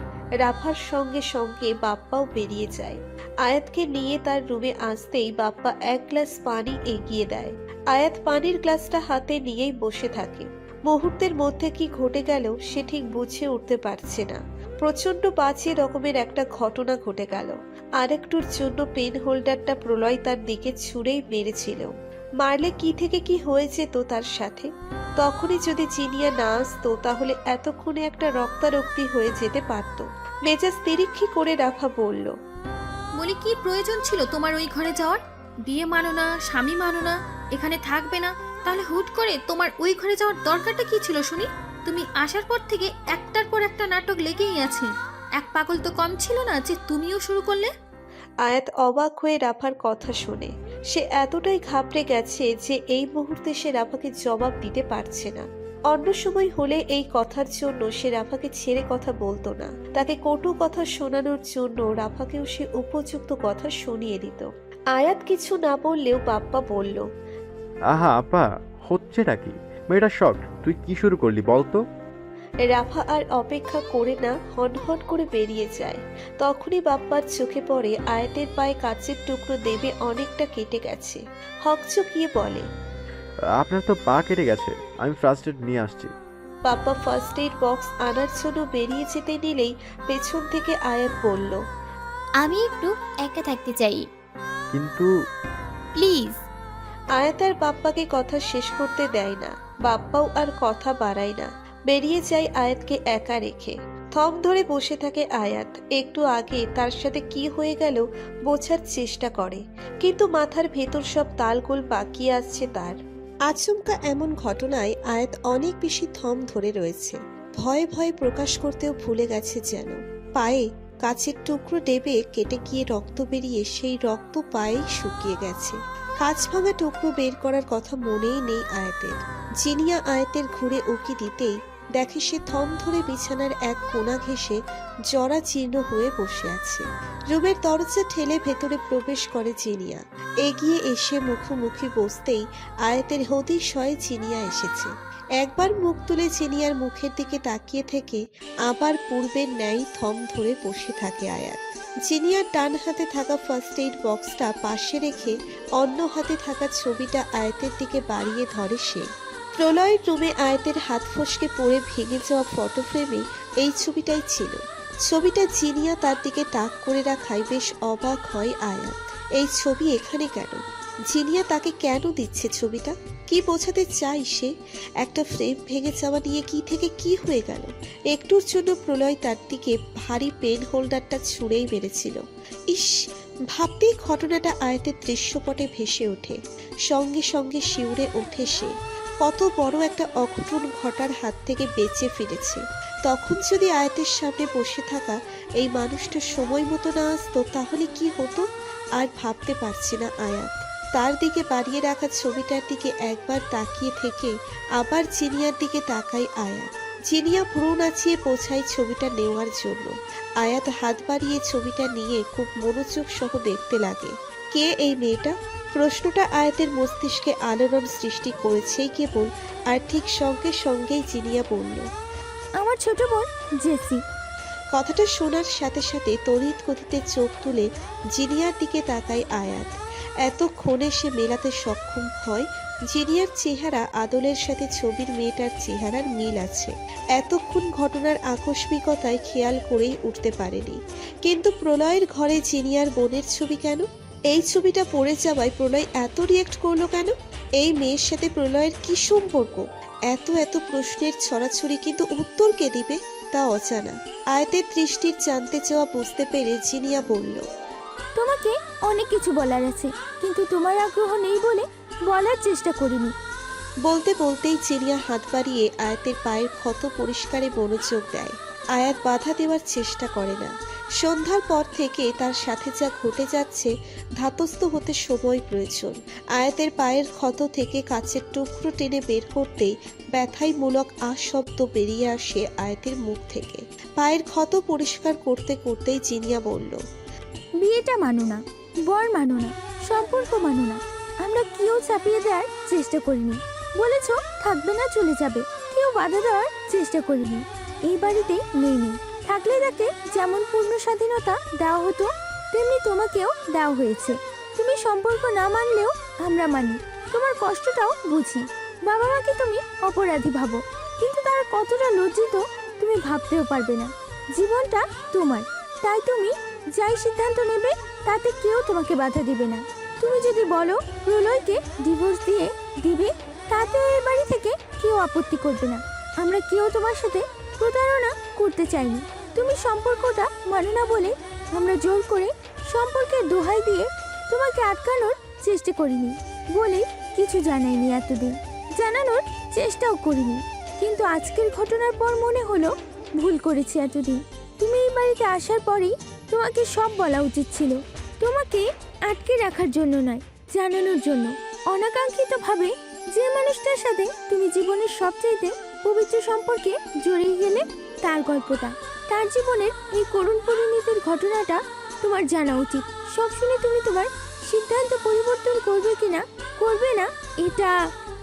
রাফার সঙ্গে সঙ্গে বাপ্পাও বেরিয়ে যায়। আয়াতকে নিয়ে তার রুমে আসতেই বাপ্পা এক গ্লাস পানি এগিয়ে দেয়। আয়াত পানির গ্লাসটা হাতে নিয়েই বসে থাকে। মুহূর্তের মধ্যে কি ঘটে গেল সে ঠিক বুঝে উঠতে পারছে না। প্রচন্ড বাজে রকমের একটা ঘটনা ঘটে গেল। আরেকটুর জন্য পেন হোল্ডারটা প্রলয় তার দিকে ছুঁড়েই মেরেছিল। মারলে কি থেকে কি হয়ে যেত তার সাথে। তখনই যদি জিনিয়া না আসতো তাহলে এতক্ষণে একটা রক্তারক্তি হয়ে যেতে পারত। মেজাজ তিরিক্ষি করে রাফা বলল, বলি কি প্রয়োজন ছিল তোমার ওই ঘরে যাওয়ার? বিয়ে মানো না, স্বামী মানো না, এখানে থাকবে না, তাহলে হুট করে তোমার ওই ঘরে যাওয়ার দরকারটা কি ছিল শুনি? তুমি আসার পর থেকে একটার পর একটা নাটক লেগেই আছে। এক পাগল তো কম ছিল না যে তুমিও শুরু করলে। আয়াত অবাক হয়ে রাফার কথা শুনে। সে এতটাই ঘাবড়ে গেছে যে এই মুহূর্তে সে রাফাকে জবাব দিতে পারছে না। অন্য সময় হলে এই কথার জন্য সে রাফাকে ছেড়ে কথা বলতো না। তাকে কটু কথা শোনানোর জন্য রাফাকেও সে উপযুক্ত কথা শুনিয়ে দিত। আয়াত কিছু না বললেও বাপ্পা বলল, আহা আপা, হচ্ছেটা কি? মেয়েটা শখ, তুই কি শুরু করলি বলতো? রাফা আর অপেক্ষা করে না হনহন করে বেরিয়ে যায়। তখনই বাপ্পার চোখে পড়ে আয়াতের পায়ে কাচের টুকরো দেবে অনেকটা কেটে গেছে। হকচকিয়ে বলে, আপনার তো পা কেটে গেছে, আমি ফার্স্ট এড নিয়ে আসছি। বাপ্পা ফার্স্ট এইড বক্স আনার জন্য বেরিয়ে যেতে নিলেই পেছন থেকে আয়াত বলল, আমি একটু একা থাকতে চাই, কিন্তু প্লিজ। আয়াত আর বাপ্পাকে কথা শেষ করতে দেয় না। বাপ্পাও আর কথা বাড়ায় না, বেরিয়ে যায় আয়াতকে একা রেখে। থম ধরে বসে থাকে আয়াত। একটু আগে তার সাথে কি হয়ে গেল বোঝার চেষ্টা করে, কিন্তু মাথার ভেতর সব তালগোল পাকিয়ে আসছে তার। আচমকা এমন ঘটনায় আয়াত অনেক বেশি থম ধরে রয়েছে। ভয়ে ভয়ে প্রকাশ করতেও ভুলে গেছে যেন। পায়ে কাচের টুকরো ডেবে কেটে গিয়ে রক্ত বেরিয়ে সেই রক্ত পায়েই শুকিয়ে গেছে। কাঁচ ভাঙা টুকরো বের করার কথা মনেই নেই আয়াতের। জিনিয়া আয়াতের ঘুরে উকি দিতেই দেখে সে থম ধরে বিছানার এক কোণা ঘেঁষে জরা জীর্ণ হয়ে বসে আছে। রুমের দরজা ঠেলে ভেতরে প্রবেশ করে জিনিয়া। এগিয়ে এসে মুখোমুখি বসতেই আয়াতের হদিশয় জিনিয়া এসেছে। একবার মুখ তুলে জিনিয়ার মুখের দিকে তাকিয়ে থেকে আবার পূর্বের ন্যায় থম ধরে বসে থাকে আয়াত। জিনিয়ার ডান হাতে থাকা ফার্স্ট এইড বক্সটা পাশে রেখে অন্য হাতে থাকা ছবিটা আয়াতের দিকে বাড়িয়ে ধরে সে। প্রলয়ের রুমে আয়াতের হাত ফসকে পড়ে ভেঙে যাওয়া ফটো ফ্রেমে এই ছবিটাই ছিল। ছবিটা জিনিয়া তার দিকে তাক করে রাখায় বেশ অবাক হয় আয়াত। এই ছবি এখানে কেন? জিনিয়া তাকে কেন দিচ্ছে ছবিটা? কি বোঝাতে চাই সে? একটা ফ্রেম ভেঙে যাওয়া নিয়ে কি থেকে কি হয়ে গেল? একটুর জন্য প্রলয় তার দিকে ভারী পেন হোল্ডারটা ছুঁড়েই মেরেছিল। ইস, ভাবতেই ঘটনাটা আয়াতের দৃশ্যপটে ভেসে ওঠে। সঙ্গে সঙ্গে শিউরে ওঠে সে। কত বড় একটা অঘটন ঘটার হাত থেকে বেঁচে ফিরেছে। তখন যদি আয়াতের সামনে বসে থাকা এই মানুষটা সময় মতো না আসতো তাহলে কি হতো? আর ভাবতে পারছি না আয়াত। তার দিকে বাড়িয়ে রাখা ছবিটার দিকে একবার তাকিয়ে থেকে আবার জিনিয়ার দিকে তাকায় আয়াত। জিনিয়া ভ্রু নাচিয়ে পৌঁছায় ছবিটা নেওয়ার জন্য। আয়াত হাত বাড়িয়ে ছবিটা নিয়ে খুব মনোযোগ সহ দেখতে লাগে। কে এই মেয়েটা? প্রশ্নটা আয়াতের মস্তিষ্কে আলোড়ন সৃষ্টি করেছেই কেবল, আর ঠিক সঙ্গে সঙ্গেই জিনিয়া বলল, আমার ছোট বোন জেসি। কথাটা শোনার সাথে সাথে তড়িৎ গতিতে চোখ তুলে জিনিয়ার দিকে তাকায় আয়াত। এতক্ষণে সে মেলাতে সক্ষম হয় জিনিয়ার চেহারা আদলের সাথে ছবির মেয়েটার চেহারার মিল আছে। এতক্ষণ ঘটনার আকস্মিকতায় খেয়াল করেই উঠতে পারেনি। কিন্তু প্রলয়ের ঘরে জিনিয়ার বোনের ছবি কেন? এই ছবিটা পড়ে যাওয়ায় প্রলয় এত রিয়েক্ট করলো কেন? এই মেয়ের সাথে প্রলয়ের কি সম্পর্ক? এত এত প্রশ্নের ছড়াছড়ি, কিন্তু উত্তর কে দিবে তা অজানা। আয়াতের দৃষ্টির জানতে চাওয়া বুঝতে পেরে জিনিয়া বলল, তোমাকে অনেক কিছু বলার আছে, কিন্তু তোমার আগ্রহ নেই বলে বলার চেষ্টা করিনি। বলতে বলতেই জিনিয়া হাত বাড়িয়ে আয়াতের পায়ের ক্ষত পরিষ্কারে মনোযোগ দেয়। আয়াত বাধা দেওয়ার চেষ্টা করে না। সন্ধ্যার পর থেকে তার সাথে যা ঘটে যাচ্ছে ধাতস্থ হতে সময় প্রয়োজন। আয়াতের পায়ের ক্ষত থেকে কাচের টুকরো টেনে বের করতেই ব্যথাইমূলক শব্দ বেরিয়ে আসে আয়াতের মুখ থেকে। পায়ের ক্ষত পরিষ্কার করতে করতেই জিনিয়া বলল, বিয়েটা মানো না, বর মানো না, সম্পর্ক মানো না। আমরা কেউ চাপিয়ে দেওয়ার চেষ্টা করিনি। বলেছ থাকবে না, চলে যাবে, কেউ বাধা দেওয়ার চেষ্টা করিনি। এই বাড়িতে নেই, থাকলে তাকে যেমন পূর্ণ স্বাধীনতা দেওয়া হতো তেমনি তোমাকেও দেওয়া হয়েছে। তুমি সম্পর্ক না মানলেও আমরা মানি, তোমার কষ্টটাও বুঝি। বাবা মাকে তুমি অপরাধী ভাবো, কিন্তু তারা কতটা লজ্জিত তুমি ভাবতেও পারবে না। জীবনটা তোমার, তাই তুমি যাই সিদ্ধান্ত নেবে তাতে কেউ তোমাকে বাধা দিবে না। তুমি যদি বলো প্রলয়কে ডিভোর্স দিয়ে দিবে, তাতেও এই বাড়ি থেকে কেউ আপত্তি করবে না। আমরা কেউ তোমার সাথে প্রতারণা করতে চাইনি। তুমি সম্পর্কটা মানো না বলে আমরা জোর করে সম্পর্কের দোহাই দিয়ে তোমাকে আটকানোর চেষ্টা করিনি বলে কিছু জানাইনি, এতদিন জানানোর চেষ্টাও করিনি। কিন্তু আজকের ঘটনার পর মনে হলো ভুল করেছি এতদিন। তুমি এই বাড়িতে আসার পরেই তোমাকে সব বলা উচিত ছিল, তোমাকে আটকে রাখার জন্য নয়, জানানোর জন্য। অনাকাঙ্ক্ষিতভাবে যে মানুষটার সাথে তুমি জীবনের সবচাইতে পবিত্র সম্পর্কে জড়িয়ে গেলে তার গল্পটা, তার জীবনের এই করুণ পরিণতির ঘটনাটা তোমার জানা উচিত। সব শুনে তুমি তোমার সিদ্ধান্ত পরিবর্তন করবে কিনা করবে না এটা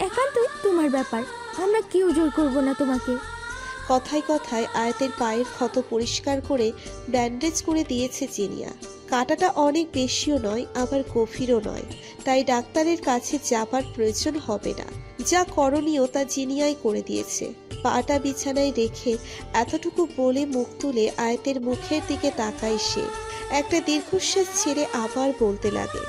একান্তই তোমার ব্যাপার। আমরা কেউ জোর করবো না তোমাকে। কথায় কথায় আয়াতের পায়ের ক্ষত পরিষ্কার করে ব্যান্ডেজ করে দিয়েছে জিনিয়া। কাটাটা অনেক বেশিও নয়, আবার গভীরও নয়, তাই ডাক্তারের কাছে যাবার প্রয়োজন হবে না। যা করণীয় তা জিনিয়াই করে দিয়েছে। পাটা বিছানায় রেখে এতটুকু বলে মুখ তুলে আয়াতের মুখের দিকে তাকায় সে। একটা দীর্ঘশ্বাস ছেড়ে আবার বলতে লাগে,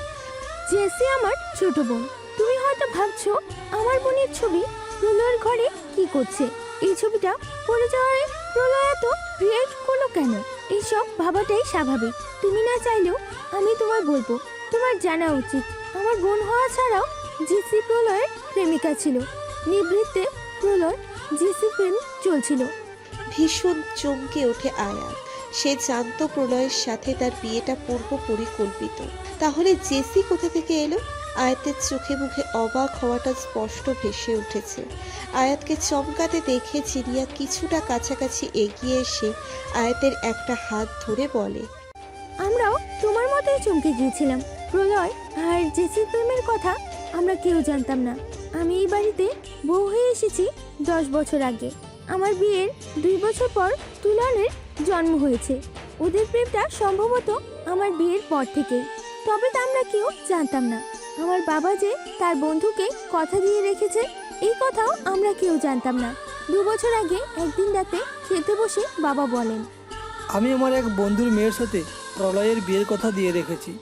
জেসি আমার ছোট বোন। তুমি হয়তো ভাবছো আমার বোনের ছবি প্রলয়ের ঘরে কি করছে। এই ছবিটা পড়ে যাওয়ার প্রলয় এত রিয়েক্ট করলো কেন, এইসব ভাবাটাই স্বাভাবিক। তুমি না চাইলেও আমি তোমায় বলবো, তোমার জানা উচিত আমার বোন হওয়া ছাড়াও জেসি প্রলয়ের প্রেমিকা ছিল। নিবৃত্তে প্রলয় জেসি প্রেম চলছিল। ভীষণ চমকে ওঠে আয়াত। সে জানতো প্রলয়ের সাথে তার বিয়েটা পূর্ব পরিকল্পিত। তাহলে জেসি কোথা থেকে এলো? আয়াতের চোখে মুখে অবাক হওয়াটা স্পষ্ট ভেসে উঠেছে। আয়াতকে চমকাতে দেখে জিনিয়া কিছুটা কাছাকাছি এগিয়ে এসে আয়াতের একটা হাত ধরে বলে, আমরাও তোমার মতোই চমকে গিয়েছিলাম। প্রলয় আর জেসির প্রেমের কথা আমরা কেউ জানতাম না। আমি এই বাড়িতে বউ হয়ে এসেছি 10 বছর আগে। আমার বিয়ের 2 বছর পর তুলানের জন্ম হয়েছে। ওদের প্রেমটা সম্ভবত আমার বিয়ের পর থেকেই, তবে তা আমরা কেউ জানতাম না। আমার বাবা যে তার বন্ধুকে কথা দিয়ে রেখেছে এই কথাও আমরা কেউ জানতাম না। 2 বছর আগে একদিন রাতে খেতে বসে বাবা বলেন, আমি আমার এক বন্ধুর মেয়ের সাথে প্রলয়ের বিয়ের কথা দিয়ে রেখেছি।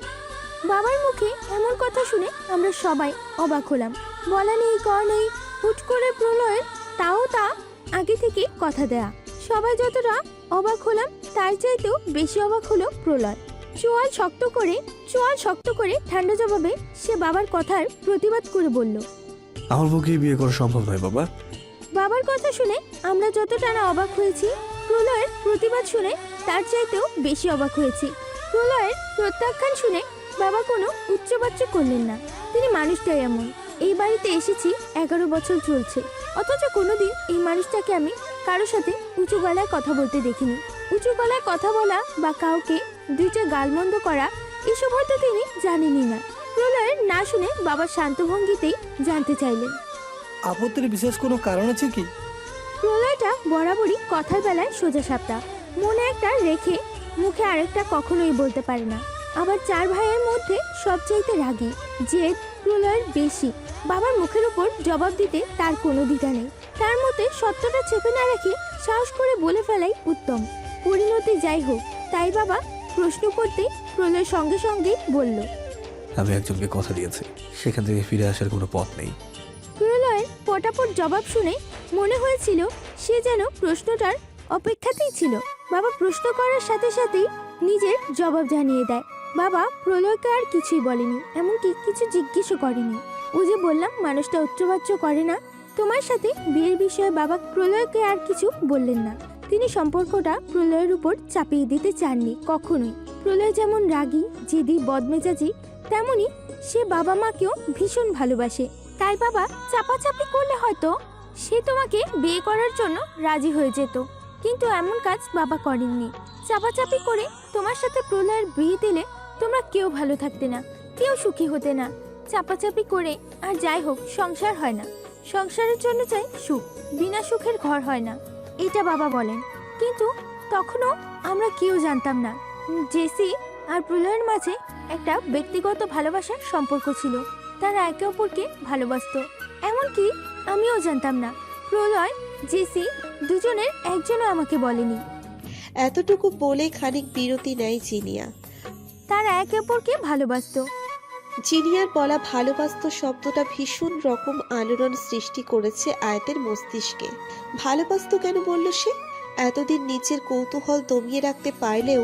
বাবার মুখে এমন কথা শুনে আমরা সবাই অবাক হলাম। বলা নেই কর নেই, হুট করে প্রলয়ের তাও তা আগে থেকে কথা দেয়া। সবাই যতটা অবাক হলাম তার চাইতেও বেশি অবাক হলো প্রলয়। চোয়াল শক্ত করে ঠান্ডা জবাবে সে বাবার কথার প্রতিবাদ করে বলল, আমার পক্ষে বিয়ে করা সম্ভব নয় বাবা। বাবার কথা শুনে আমরা যতটা না অবাক হয়েছি, প্রলয়ের প্রতিবাদ শুনে তার চাইতেও বেশি অবাক হয়েছি। প্রলয়ের প্রত্যাখ্যান শুনে বাবা কোনো উচ্চবাচ্য করলেন না। তিনি মানুষটাই এমন। এই বাড়িতে এসেছি 11 বছর চলছে, অথচ কোনোদিন এই মানুষটাকে আমি কারোর সাথে উঁচু গলায় কথা বলতে দেখিনি। উঁচু গলায় কথা বলা বা কাউকে দুইটা গালমন্দ করা এসব হয়তো তিনি জানেনই না। প্রলয়ের না শুনে বাবা শান্ত ভঙ্গিতেই জানতে চাইলেন, আপত্তির বিশেষ কোনো কারণ আছে কি? প্রলয়টা বরাবরই কথার বেলায় সোজা সাপটা, মনে একটা রেখে মুখে আরেকটা কখনোই বলতে পারে না। আবার 4 ভাইয়ের মধ্যে সবচাইতে রাগী, জেদ প্রলয়ের বেশি। বাবার মুখের উপর জবাব দিতে তার কোনো দ্বিধা নেই। তার মতে সত্যটা চেপে না রেখে সাহস করে বলে ফেলাই উত্তম। পরিণতি যাই হোক, তাই বাবা প্রশ্ন করতে প্রলয় সঙ্গে সঙ্গেই বলল, আমি একজনকে কথা দিয়েছি, সেখান থেকে ফিরে আসার কোনো পথ নেই। প্রলয়ের পটাপট জবাব শুনে মনে হয়েছিল সে যেন প্রশ্নটার অপেক্ষাতেই ছিল। বাবা প্রশ্ন করার সাথে সাথেই নিজের জবাব জানিয়ে দেয়। বাবা প্রলয়কে আর কিছুই বলেনি, এমনকি কিছু জিজ্ঞেসও করেনি। ও যে বললাম মানুষটা উচ্চবাচ্য করে না, তোমার সাথে বিয়ের বিষয়ে বাবা প্রলয়কে আর কিছু বললেন না। তিনি সম্পর্কটা প্রলয়ের উপর চাপিয়ে দিতে চাননি কখনোই। প্রলয় যেমন রাগী, জেদি, বদমেজাজি, তেমনি সে বাবা মাকেও ভীষণ ভালোবাসে। তাই বাবা চাপাচাপি করলে হয়তো সে তোমাকে বিয়ে করার জন্য রাজি হয়ে যেত, কিন্তু এমন কাজ বাবা করেননি। চাপাচাপি করে তোমার সাথে প্রলয়ের বিয়ে দিলে তোমরা কেউ ভালো থাকতে না, কেউ সুখী হতে না। চাপাচাপি করে আর যাই হোক সংসার হয় না। সংসারের জন্য চাই সুখ, বিনা সুখের ঘর হয় না, এটা বাবা বলেন। কিন্তু তখনও আমরা কেউ জানতাম না জেসি আর প্রলয়ের মাঝে একটা ব্যক্তিগত ভালোবাসার সম্পর্ক ছিল। তারা একে অপরকে ভালোবাসতো। এমনকি আমিও জানতাম না। প্রলয়, জেসি দুজনের একজনও আমাকে বলেনি। এতটুকু বলে খানিক বিরতি নেয় জিনিয়া। তারা একে অপরকে ভালোবাসতো। জিনিয়ার বলা ভালোবাসত শব্দটা ভীষণ রকম আলোড়ন সৃষ্টি করেছে আয়াতের মস্তিষ্কে। ভালোবাসত কেন বলল সে? এতদিন নিজের কৌতূহল দমিয়ে রাখতে পারলেও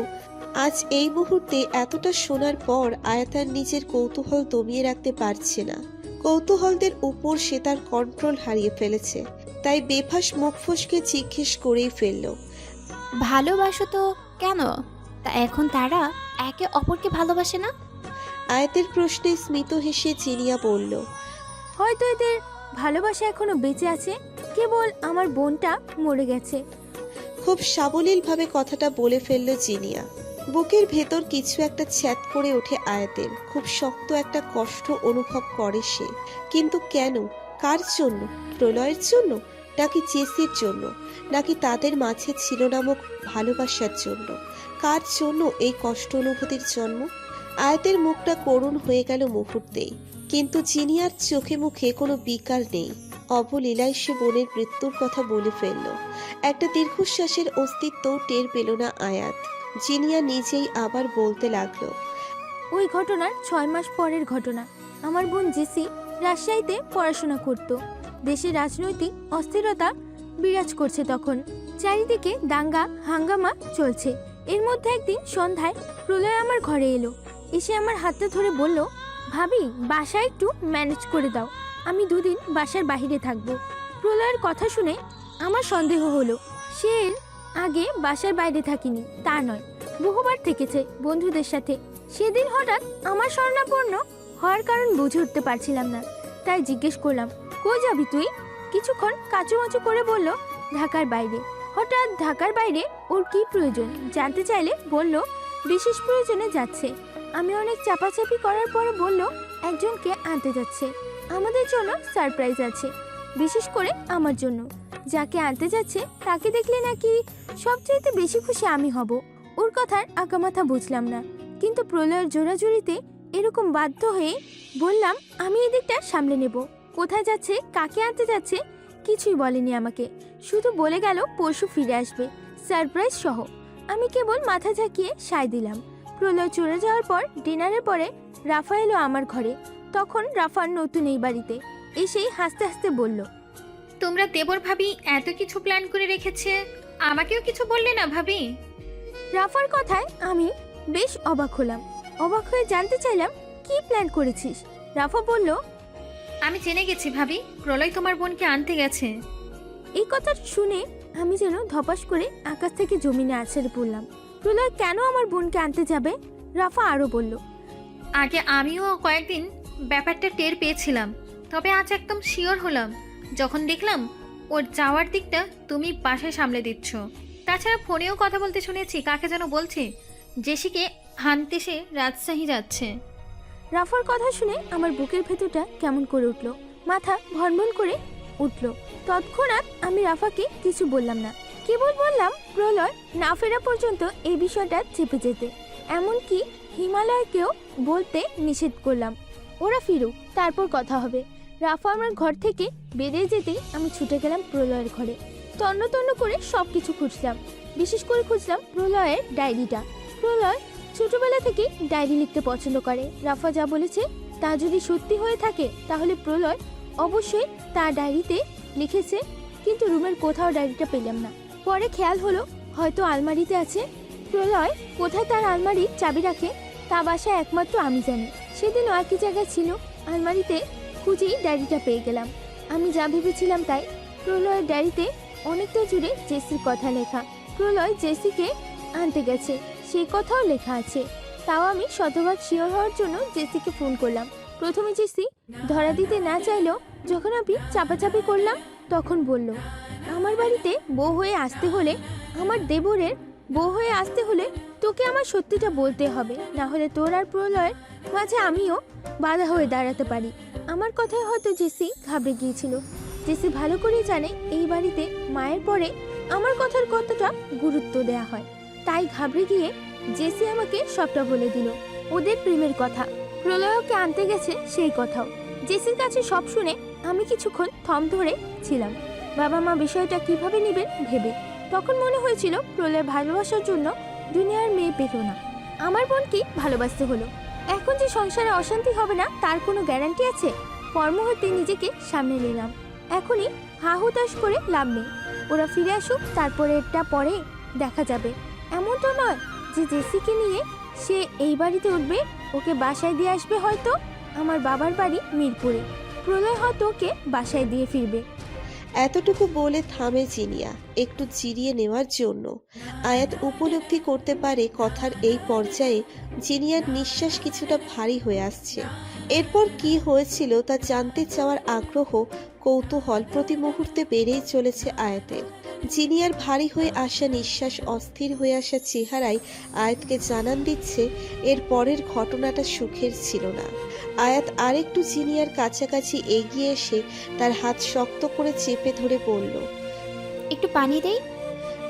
আজ এই মুহূর্তে এতটা শোনার পর আয়াত আর নিজের কৌতূহল দমিয়ে রাখতে পারছে না। কৌতূহলদের উপর সে তার কন্ট্রোল হারিয়ে ফেলেছে। তাই বেফাস মুখ ফসকে জিজ্ঞেস করেই ফেলল, ভালোবাসো তো কেন? তা এখন তারা একে অপরকে ভালোবাসে না? আয়াতের প্রশ্নে স্মিত হেসে জিনিয়া বলল, হয়তো এদের ভালোবাসা এখনো বেঁচে আছে, কেবল আমার বোনটা মরে গেছে। খুব সাবলীলভাবে কথাটা বলে ফেলল জিনিয়া। বুকের ভেতর কিছু একটা ছ্যাদ করে ওঠে আয়াতের। খুব শক্ত একটা কষ্ট অনুভব করে সে। কিন্তু কেন? কার জন্য? প্রলয়ের জন্য, নাকি জেসির জন্য, নাকি তাদের মাঝে ছিল নামক ভালোবাসার জন্য? কার জন্য এই কষ্ট অনুভূতির জন্ম? আয়াতের মুখটা করুণ হয়ে গেল মুহূর্তেই। কিন্তু জিনিয়ার চোখে মুখে কোনো বিকার নেই। অবলীলায় সে বোনের মৃত্যুর কথা বলে ফেলল। একটা দীর্ঘশ্বাসের অস্তিত্বও টের পেল না আয়াত। জিনিয়া নিজেই আবার বলতে লাগলো, ওই ঘটনার 6 মাস পরের ঘটনা। আমার বোন জেসি রাজশাহীতে পড়াশোনা করত। দেশে রাজনৈতিক অস্থিরতা বিরাজ করছে তখন। চারিদিকে দাঙ্গা হাঙ্গামা চলছে। এর মধ্যে একদিন সন্ধ্যায় প্রলয় আমার ঘরে এলো। এসে আমার হাতটা ধরে বলল, ভাবি বাসায় একটু ম্যানেজ করে দাও, আমি 2 দিন বাসার বাইরে থাকবো। প্রলয়ের কথা শুনে আমার সন্দেহ হলো। সে এর আগে বাসার বাইরে থাকিনি তা নয়, বহুবার থেকেছে বন্ধুদের সাথে। সেদিন হঠাৎ আমার শরণাপন্ন হওয়ার কারণ বুঝে উঠতে পারছিলাম না। তাই জিজ্ঞেস করলাম, কই যাবি তুই? কিছুক্ষণ কাচুমাচু করে বলল, ঢাকার বাইরে। হঠাৎ ঢাকার বাইরে ওর কি প্রয়োজন জানতে চাইলে বলল, বিশেষ প্রয়োজনে যাচ্ছে। আমি অনেক চাপাচাপি করার পরে বলল, একজনকে আনতে যাচ্ছে, আমাদের জন্য সারপ্রাইজ আছে, বিশেষ করে আমার জন্য। যাকে আনতে যাচ্ছে তাকে দেখলে নাকি সবচেয়ে বেশি খুশি আমি হব। ওর কথার আকামাথা বুঝলাম না, কিন্তু প্রলয়ের জোরাজুরিতে এরকম বাধ্য হয়ে বললাম, আমি এদিকটা সামলে নেব। কোথায় যাচ্ছে, কাকে আনতে যাচ্ছে কিছুই বলেনি আমাকে, শুধু বলে গেল পরশু ফিরে আসবে সারপ্রাইজ সহ। আমি কেবল মাথা ঝাঁকিয়ে সায় দিলাম। প্রলয় চলে যাওয়ার পর ডিনারের পরে রাফা এলো আমার ঘরে। তখন রাফার নতুন এই বাড়িতে এসেই হাসতে হাসতে বলল, তোমরা দেবর ভাবি এত কিছু প্ল্যান করে রেখেছে, আমাকেও কিছু বললে না ভাবি? রাফার কথায় আমি বেশ অবাক হলাম। অবাক হয়ে জানতে চাইলাম, কি প্ল্যান করেছিস? রাফা বলল, আমি জেনে গেছি ভাবি, প্রলয় তোমার বোনকে আনতে গেছে। এই কথা শুনে আমি যেন ধপাস করে আকাশ থেকে জমিনে আছড়ে পড়লাম। প্রলয় কেন আমার বোনকে আনতে যাবে? রাফা আরো বলল, আগে আমিও কয়েকদিন ব্যাপারটা টের পেয়েছিলাম, তবে আজ একদম শিওর হলাম যখন দেখলাম ওর যাওয়ার দিকটা তুমি বাসায় সামলে দিচ্ছ। তাছাড়া ফোনেও কথা বলতে শুনেছি, কাকে যেন বলছে জেসিকে আনতে সে রাজশাহী যাচ্ছে। রাফার কথা শুনে আমার বুকের ভেতরটা কেমন করে উঠল, মাথা ভনভন করে উঠল। তৎক্ষণাৎ আমি রাফাকে কিছু বললাম না, কেবল বললাম প্রলয় না ফেরা পর্যন্ত এই বিষয়টা চেপে যেতে। এমনকি হিমালয়কেও বলতে নিষেধ করলাম, ওরা ফিরুক তারপর কথা হবে। রাফা আমার ঘর থেকে বেরিয়ে যেতেই আমি ছুটে গেলাম প্রলয়ের ঘরে। তন্ন তন্ন করে সব কিছু খুঁজলাম, বিশেষ করে খুঁজলাম প্রলয়ের ডায়েরিটা। প্রলয় ছোটবেলা থেকে ডায়েরি লিখতে পছন্দ করে। রাফা যা বলেছে তা যদি সত্যি হয়ে থাকে তাহলে প্রলয় অবশ্যই তার ডায়েরিতে লিখেছে, কিন্তু রুমের কোথাও ডায়েরিটা পেলাম না। পরে খেয়াল হলো হয়তো আলমারিতে আছে। প্রলয় কোথায় তার আলমারির চাবি রাখে তা বাসায় একমাত্র আমি জানি। সেদিনও একই জায়গায় ছিল, আলমারিতে খুঁজেই ডায়েরিটা পেয়ে গেলাম। আমি যা ভেবেছিলাম তাই, প্রলয়ের ডায়েরিতে অনেকটা জুড়ে জেসির কথা লেখা। প্রলয় জেসিকে আনতে গেছে সেই কথাও লেখা আছে। তাও আমি শতভাগ শিওর হওয়ার জন্য জেসিকে ফোন করলাম। প্রথমে জেসি ধরা দিতে না চাইলেও যখন আমি চাপাচাপি করলাম তখন বলল, আমার বাড়িতে বউ হয়ে আসতে হলে, আমার দেবরের বউ হয়ে আসতে হলে তোকে আমার সত্যিটা বলতে হবে, না হলে তোর আর প্রলয়ের মাঝে আমিও বাধা হয়ে দাঁড়াতে পারি। আমার কথায় হয়তো জেসি ঘাবড়ে গিয়েছিল। জেসি ভালো করে জানে এই বাড়িতে মায়ের পরে আমার কথার কতটা গুরুত্ব দেয়া হয়। তাই ঘাবড়ে গিয়ে জেসি আমাকে সবটা বলে দিল। ওদের প্রেমের কথা, প্রলয়কে আনতে গেছে সেই কথাও। জেসির কাছে সব শুনে আমি কিছুক্ষণ থম ধরে ছিলাম, বাবা মা বিষয়টা কিভাবে নেবেন ভেবে। তখন মনে হয়েছিল প্রলয় ভালোবাসার জন্য দুনিয়ার মেয়ে পেত না, আমার বোনকে ভালোবাসতে হলো। এখন যে সংসারে অশান্তি হবে না তার কোনো গ্যারান্টি আছে? পর মুহূর্তে নিজেকে সামনে নিলাম, এখনই হাহুতাশ করে লাভ নেই। ওরা ফিরে আসুক, তারপরে এটা পরে দেখা যাবে। এমন তো নয় যে জেসিকে নিয়ে সে এই বাড়িতে উঠবে, ওকে বাসায় দিয়ে আসবে হয়তো আমার বাবার বাড়ি মিরপুরে। প্রলয় হয়তো ওকে বাসায় দিয়ে ফিরবে। এতটুকু বলে থামে জিনিয়া একটু জিরিয়ে নেওয়ার জন্য। আয়াত উপলব্ধি করতে পারে কথার এই পর্যায়ে জিনিয়ার নিঃশ্বাস কিছুটা ভারী হয়ে আসছে। এরপর কি হয়েছিল তা জানতে চাওয়ার আগ্রহ, কৌতূহল প্রতি মুহূর্তে বেড়েই চলেছে আয়াতের। জিনিয়ার ভারী হয়ে আসা নিঃশ্বাস, অস্থির হয়ে আসা চেহারায় আয়াতকে জানান দিচ্ছে এর পরের ঘটনাটা সুখের ছিল না। আয়াত আরেকটু জিনিয়ার কাছাকাছি এগিয়ে এসে তার হাত শক্ত করে চেপে ধরে বলল, একটু পানি দেই?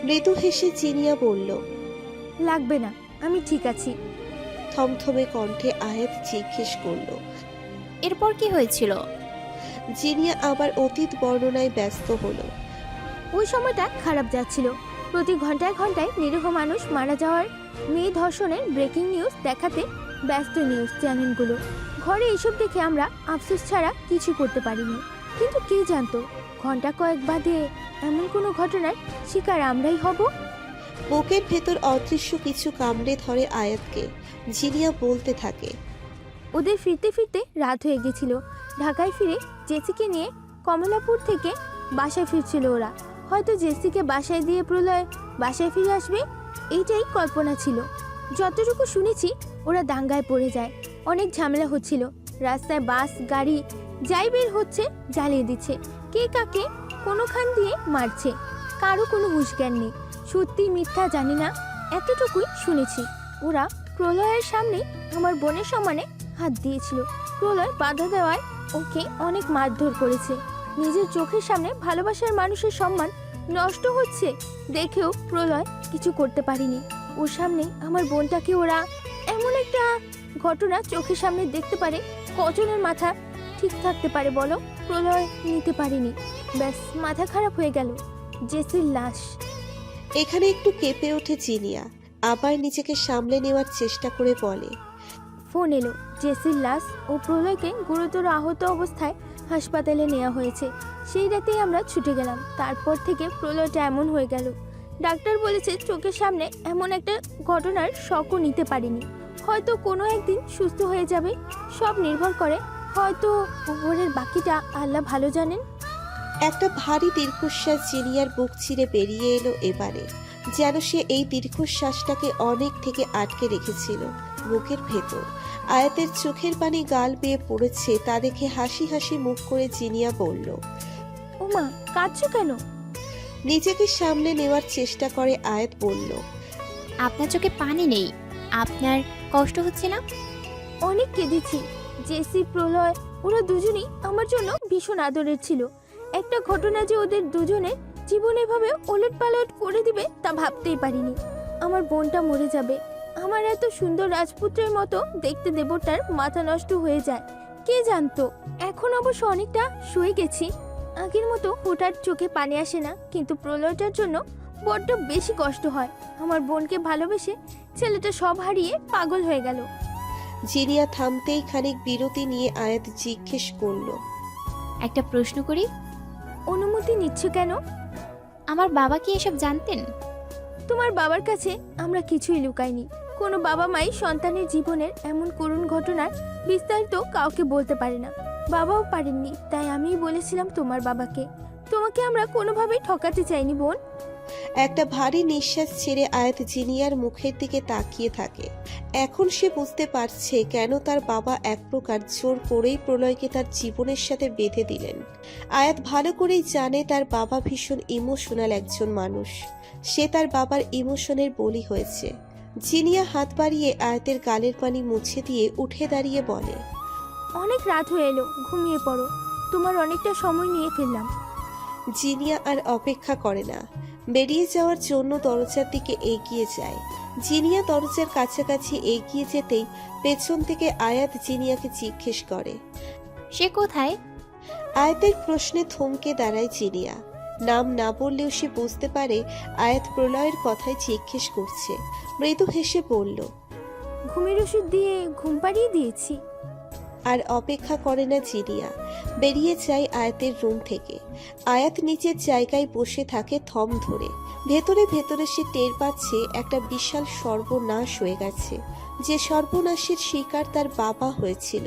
মৃদু হেসে জিনিয়া বলল, লাগবে না, আমি ঠিক আছি। থমথমে কণ্ঠে আয়াত জিজ্ঞেস করল, এরপর কি হয়েছিল? জিনিয়া আবার অতীত বর্ণনায় ব্যস্ত হলো। ওই সময়টা খারাপ যাচ্ছিল। প্রতি ঘন্টায় ঘন্টায় নিরীহ মানুষ মারা যাওয়ার, মেয়ে ধর্ষণের ব্রেকিং নিউজ দেখাতে ব্যস্ত নিউজ চ্যানেলগুলো। ঘরে এসব দেখে আমরা আফসোস ছাড়া কিছু করতে পারিনি। কিন্তু কে জানতো ঘন্টা কয়েক বাদে এমন কোনো ঘটনার শিকার আমরাই হব। বুকের ভেতর অদৃশ্য কিছু কামড়ে ধরে আয়াতকে। জিনিয়া বলতে থাকে, ওদের ফিরতে ফিরতে রাত হয়ে গেছিল। ঢাকায় ফিরে জেসিকে নিয়ে কমলাপুর থেকে বাসায় ফিরছিল ওরা। হয়তো জেসিকে বাসায় দিয়ে প্রলয় বাসায় ফিরে আসবে, এইটাই কল্পনা ছিল। যতটুকু শুনেছি ওরা দাঙ্গায় পড়ে যায়, অনেক ঝামেলা হচ্ছিল। রাস্তায় বাস গাড়ি যাই বের হচ্ছে জ্বালিয়ে দিচ্ছে, কে কাকে কোনোখান দিয়ে মারছে, কারো কোনো হুঁশ জ্ঞান নেই। সত্যি মিথ্যা জানি না, এতটুকুই শুনেছি। ওরা প্রলয়ের সামনে আমার বোনের সমানে হাত দিয়েছিল। প্রলয় বাধা দেওয়ায় ওকে অনেক মারধর করেছে। নিজের চোখের সামনে ভালোবাসার মানুষের সম্মান নষ্ট হচ্ছে দেখেও প্রলয় কিছু করতে পারিনি। ওর সামনে আমার বোনটাকে ওরা এমন একটা ঘটনা চোখের সামনে দেখতে পারে, কজনের মাথা ঠিক থাকতে পারে বলো? প্রলয় নিতে পারিনি, ব্যাস মাথা খারাপ হয়ে গেল। জেসির লাশ। এখানে একটু কেঁপে ওঠে জিনিয়া, আবার নিজেকে সামলে নেওয়ার চেষ্টা করে বলে, ফোন এলো, জেসির লাশ ও প্রলয়কে গুরুতর আহত অবস্থায় হাসপাতালে নেওয়া হয়েছে। সেই রাতেই আমরা ছুটে গেলাম। তারপর থেকে প্রলয়টা এমন হয়ে গেল। ডাক্তার বলেছে চোখের সামনে এমন একটা ঘটনার শকও নিতে পারিনি। হয়তো কোনো একদিন সুস্থ হয়ে যাবে, সব নির্ভর করে হয়তো উপরের বাকিটা আল্লাহ ভালো জানেন। একটা ভারী দীর্ঘশ্বাস জিনিয়ার বুক ছিঁড়ে বেরিয়ে এলো এবারে, যেন সে এই দীর্ঘশ্বাসটাকে অনেক থেকে আটকে রেখেছিল বুকের ভেতর। আয়াতের চোখের পানি গাল বেয়ে পড়েছে, তা দেখে হাসি হাসি মুখ করে জিনিয়া বলল, ওমা কাঁদছো কেন? নিজেকে সামলে নেওয়ার চেষ্টা করে আয়াত বলল, আপনার চোখে পানি নেই, আপনার কষ্ট হচ্ছে না? অনেক কেঁদেছি। জেসি প্রলয় ওরা দুজনেই আমার জন্য ভীষণ আদরের ছিল। একটা ঘটনা যে ওদের দুজনের জীবন এভাবে ওলট পালট করে দিবে তা ভাবতেই পারিনি। আমার বোনটা মরে যাবে, আমার এত সুন্দর রাজপুত্রের মতো দেখতে দেবতার মাথা নষ্ট হয়ে যায়, কে জানতো। এখন অবশ্য অনেকটা শুয়ে গেছি, আগের মতো হঠাৎ চোখে পানি আসে না, কিন্তু প্রলয়টার জন্য বড্ড বেশি কষ্ট হয়। আমার বোনকে ভালোবেসে ছেলেটা সব হারিয়ে পাগল হয়ে গেল। জিনিয়া থামতেই খানিক বিরতি নিয়ে আয়াত জিজ্ঞেস করল, একটা প্রশ্ন করি? অনুমতি নিচ্ছ কেন? আমার বাবা কি এসব জানতেন? তোমার বাবার কাছে আমরা কিছুই লুকাইনি। কোনো বাবা মাই সন্তানের জীবনের এমন করুণ ঘটনার বিস্তারিত কাউকে বলতে পারে না, বাবাও পারেননি। তাই আমিই বলেছিলাম তোমার বাবাকে। তোমাকে আমরা কোনোভাবেই ঠকাতে চাইনি বোন। একটা ভারী নিঃশ্বাস ছেড়ে আয়াত জিনিয়ার মুখের দিকে তাকিয়ে থাকে। এখন সে বুঝতে পারছে কেন তার বাবা এক প্রকার জোর করেই প্রলয়কে তার জীবনের সাথে বেঁধে দিলেন। আয়াত ভালো করেই জানে তার বাবা ভীষণ ইমোশনাল একজন মানুষ। সে তার বাবার ইমোশনের বলি হয়েছে। জিনিয়া হাত বাড়িয়ে আয়াতের গালের পানি মুছে দিয়ে উঠে দাঁড়িয়ে বলে, অনেক রাত হয়ে এলো, ঘুমিয়ে পড়ো। তোমার অনেকটা সময় নিয়ে ফেললাম। জিনিয়া আর অপেক্ষা করে না, বেরিয়ে যাওয়ার জন্য দরজার দিকে এগিয়ে যায়। জিনিয়া দরজার কাছাকাছি এগিয়ে যেতেই পেছন থেকে আয়াত জিনিয়াকে জিজ্ঞেস করে। সে কোথায়? আয়াতের প্রশ্নে থমকে দাঁড়ায় জিনিয়া। নাম না বললেও সে বুঝতে পারে আয়াত প্রলয়ের কথাই জিজ্ঞেস করছে। মৃদু হেসে বলল, ঘুমের ওষুধ দিয়ে ঘুম পাড়িয়ে দিয়েছি। আর অপেক্ষা করে না জিনিয়া, বেরিয়ে যায় আয়াতের রুম থেকে। আয়াত নিচের জায়গায় বসে থাকে থম ধরে। ভেতরে ভেতরে সে টের পাচ্ছে একটা বিশাল সর্বনাশ হয়ে গেছে। যে সর্বনাশের শিকার তার বাবা হয়েছিল।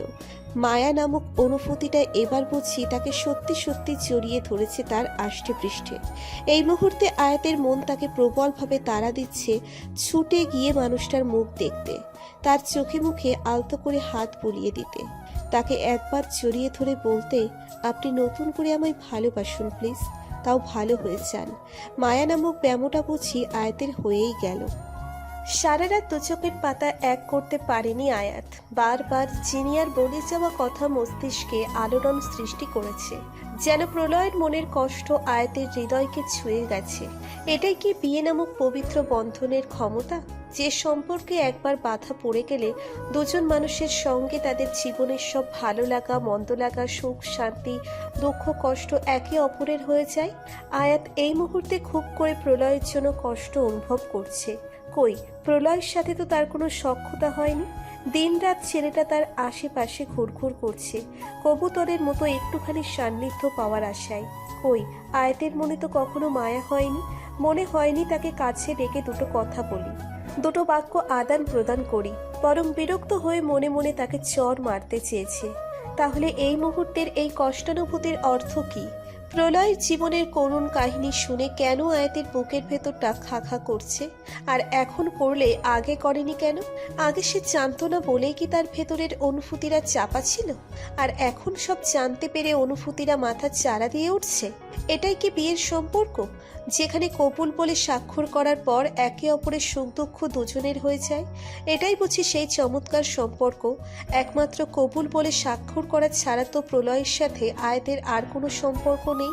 মায়া নামক অনুভূতিটা এবার বুঝি তাকে সত্যি সত্যি জড়িয়ে ধরেছে তার আষ্টে পৃষ্ঠে। এই মুহূর্তে আয়াতের মন তাকে প্রবলভাবে তাড়া দিচ্ছে ছুটে গিয়ে মানুষটার মুখ দেখতে, তার চোখে মুখে আলতো করে হাত বুলিয়ে দিতে, তাকে একবার জড়িয়ে ধরে বলতে, আপনি নতুন করে আমায় ভালোবাসুন প্লিজ, তাও ভালো হয়ে যান। মায়া নামক ব্যামোটা বুঝি আয়াতের হয়েই গেল। সারা রাত দু চোখের পাতা এক করতে পারেনি আয়াত। বারবার জিনিয়ার বলে যাওয়া কথা মস্তিষ্কে আলোড়ন সৃষ্টি করেছে, যেন প্রলয়ের মনের কষ্ট আয়াতের হৃদয়কে ছুঁয়ে গেছে। এটাই কি বিয়ে নামক পবিত্র বন্ধনের ক্ষমতা, যে সম্পর্কে একবার বাধা পড়ে গেলে দুজন মানুষের সঙ্গে তাদের জীবনের সব ভালো লাগা মন্দ লাগা সুখ শান্তি দুঃখ কষ্ট একে অপরের হয়ে যায়? আয়াত এই মুহূর্তে খুব করে প্রলয়ের জন্য কষ্ট অনুভব করছে। কই, প্রলয়ের সাথে তো তার কোনো সখ্যতা হয়নি। দিনরাত ছেলেটা তার আশেপাশে ঘুরঘুর করছে কবুতরের মতো একটুখানি সান্নিধ্য পাওয়ার আশায়। কই, আয়াতের মনে তো কখনো মায়া হয়নি, মনে হয়নি তাকে কাছে ডেকে দুটো কথা বলি, দুটো বাক্য আদান প্রদান করি, বরং বিরক্ত হয়ে মনে মনে তাকে চড় মারতে চেয়েছে। তাহলে এই মুহূর্তের এই কষ্টানুভূতির অর্থ কি? প্রলয়ের জীবনের করুণ কাহিনী শুনে কেন আয়াতের বুকের ভেতরটা খা খা করছে? আর এখন করলে আগে করেনি কেন? আগে সে জানতো না বলেই কি তার ভেতরের অনুভূতিরা চাপা ছিল? আর এখন সব জানতে পেরে অনুভূতিরা মাথা চারা দিয়ে উঠছে? এটাই কি বিয়ের সম্পর্ক, যেখানে কবুল বলে স্বাক্ষর করার পর একে অপরের সুখ দুঃখ দুজনের হয়ে যায়? এটাই বুঝি সেই চমৎকার সম্পর্ক। একমাত্র কবুল বলে স্বাক্ষর করা ছাড়া তো প্রলয়ের সাথে আয়াতের আর কোনো সম্পর্ক নেই।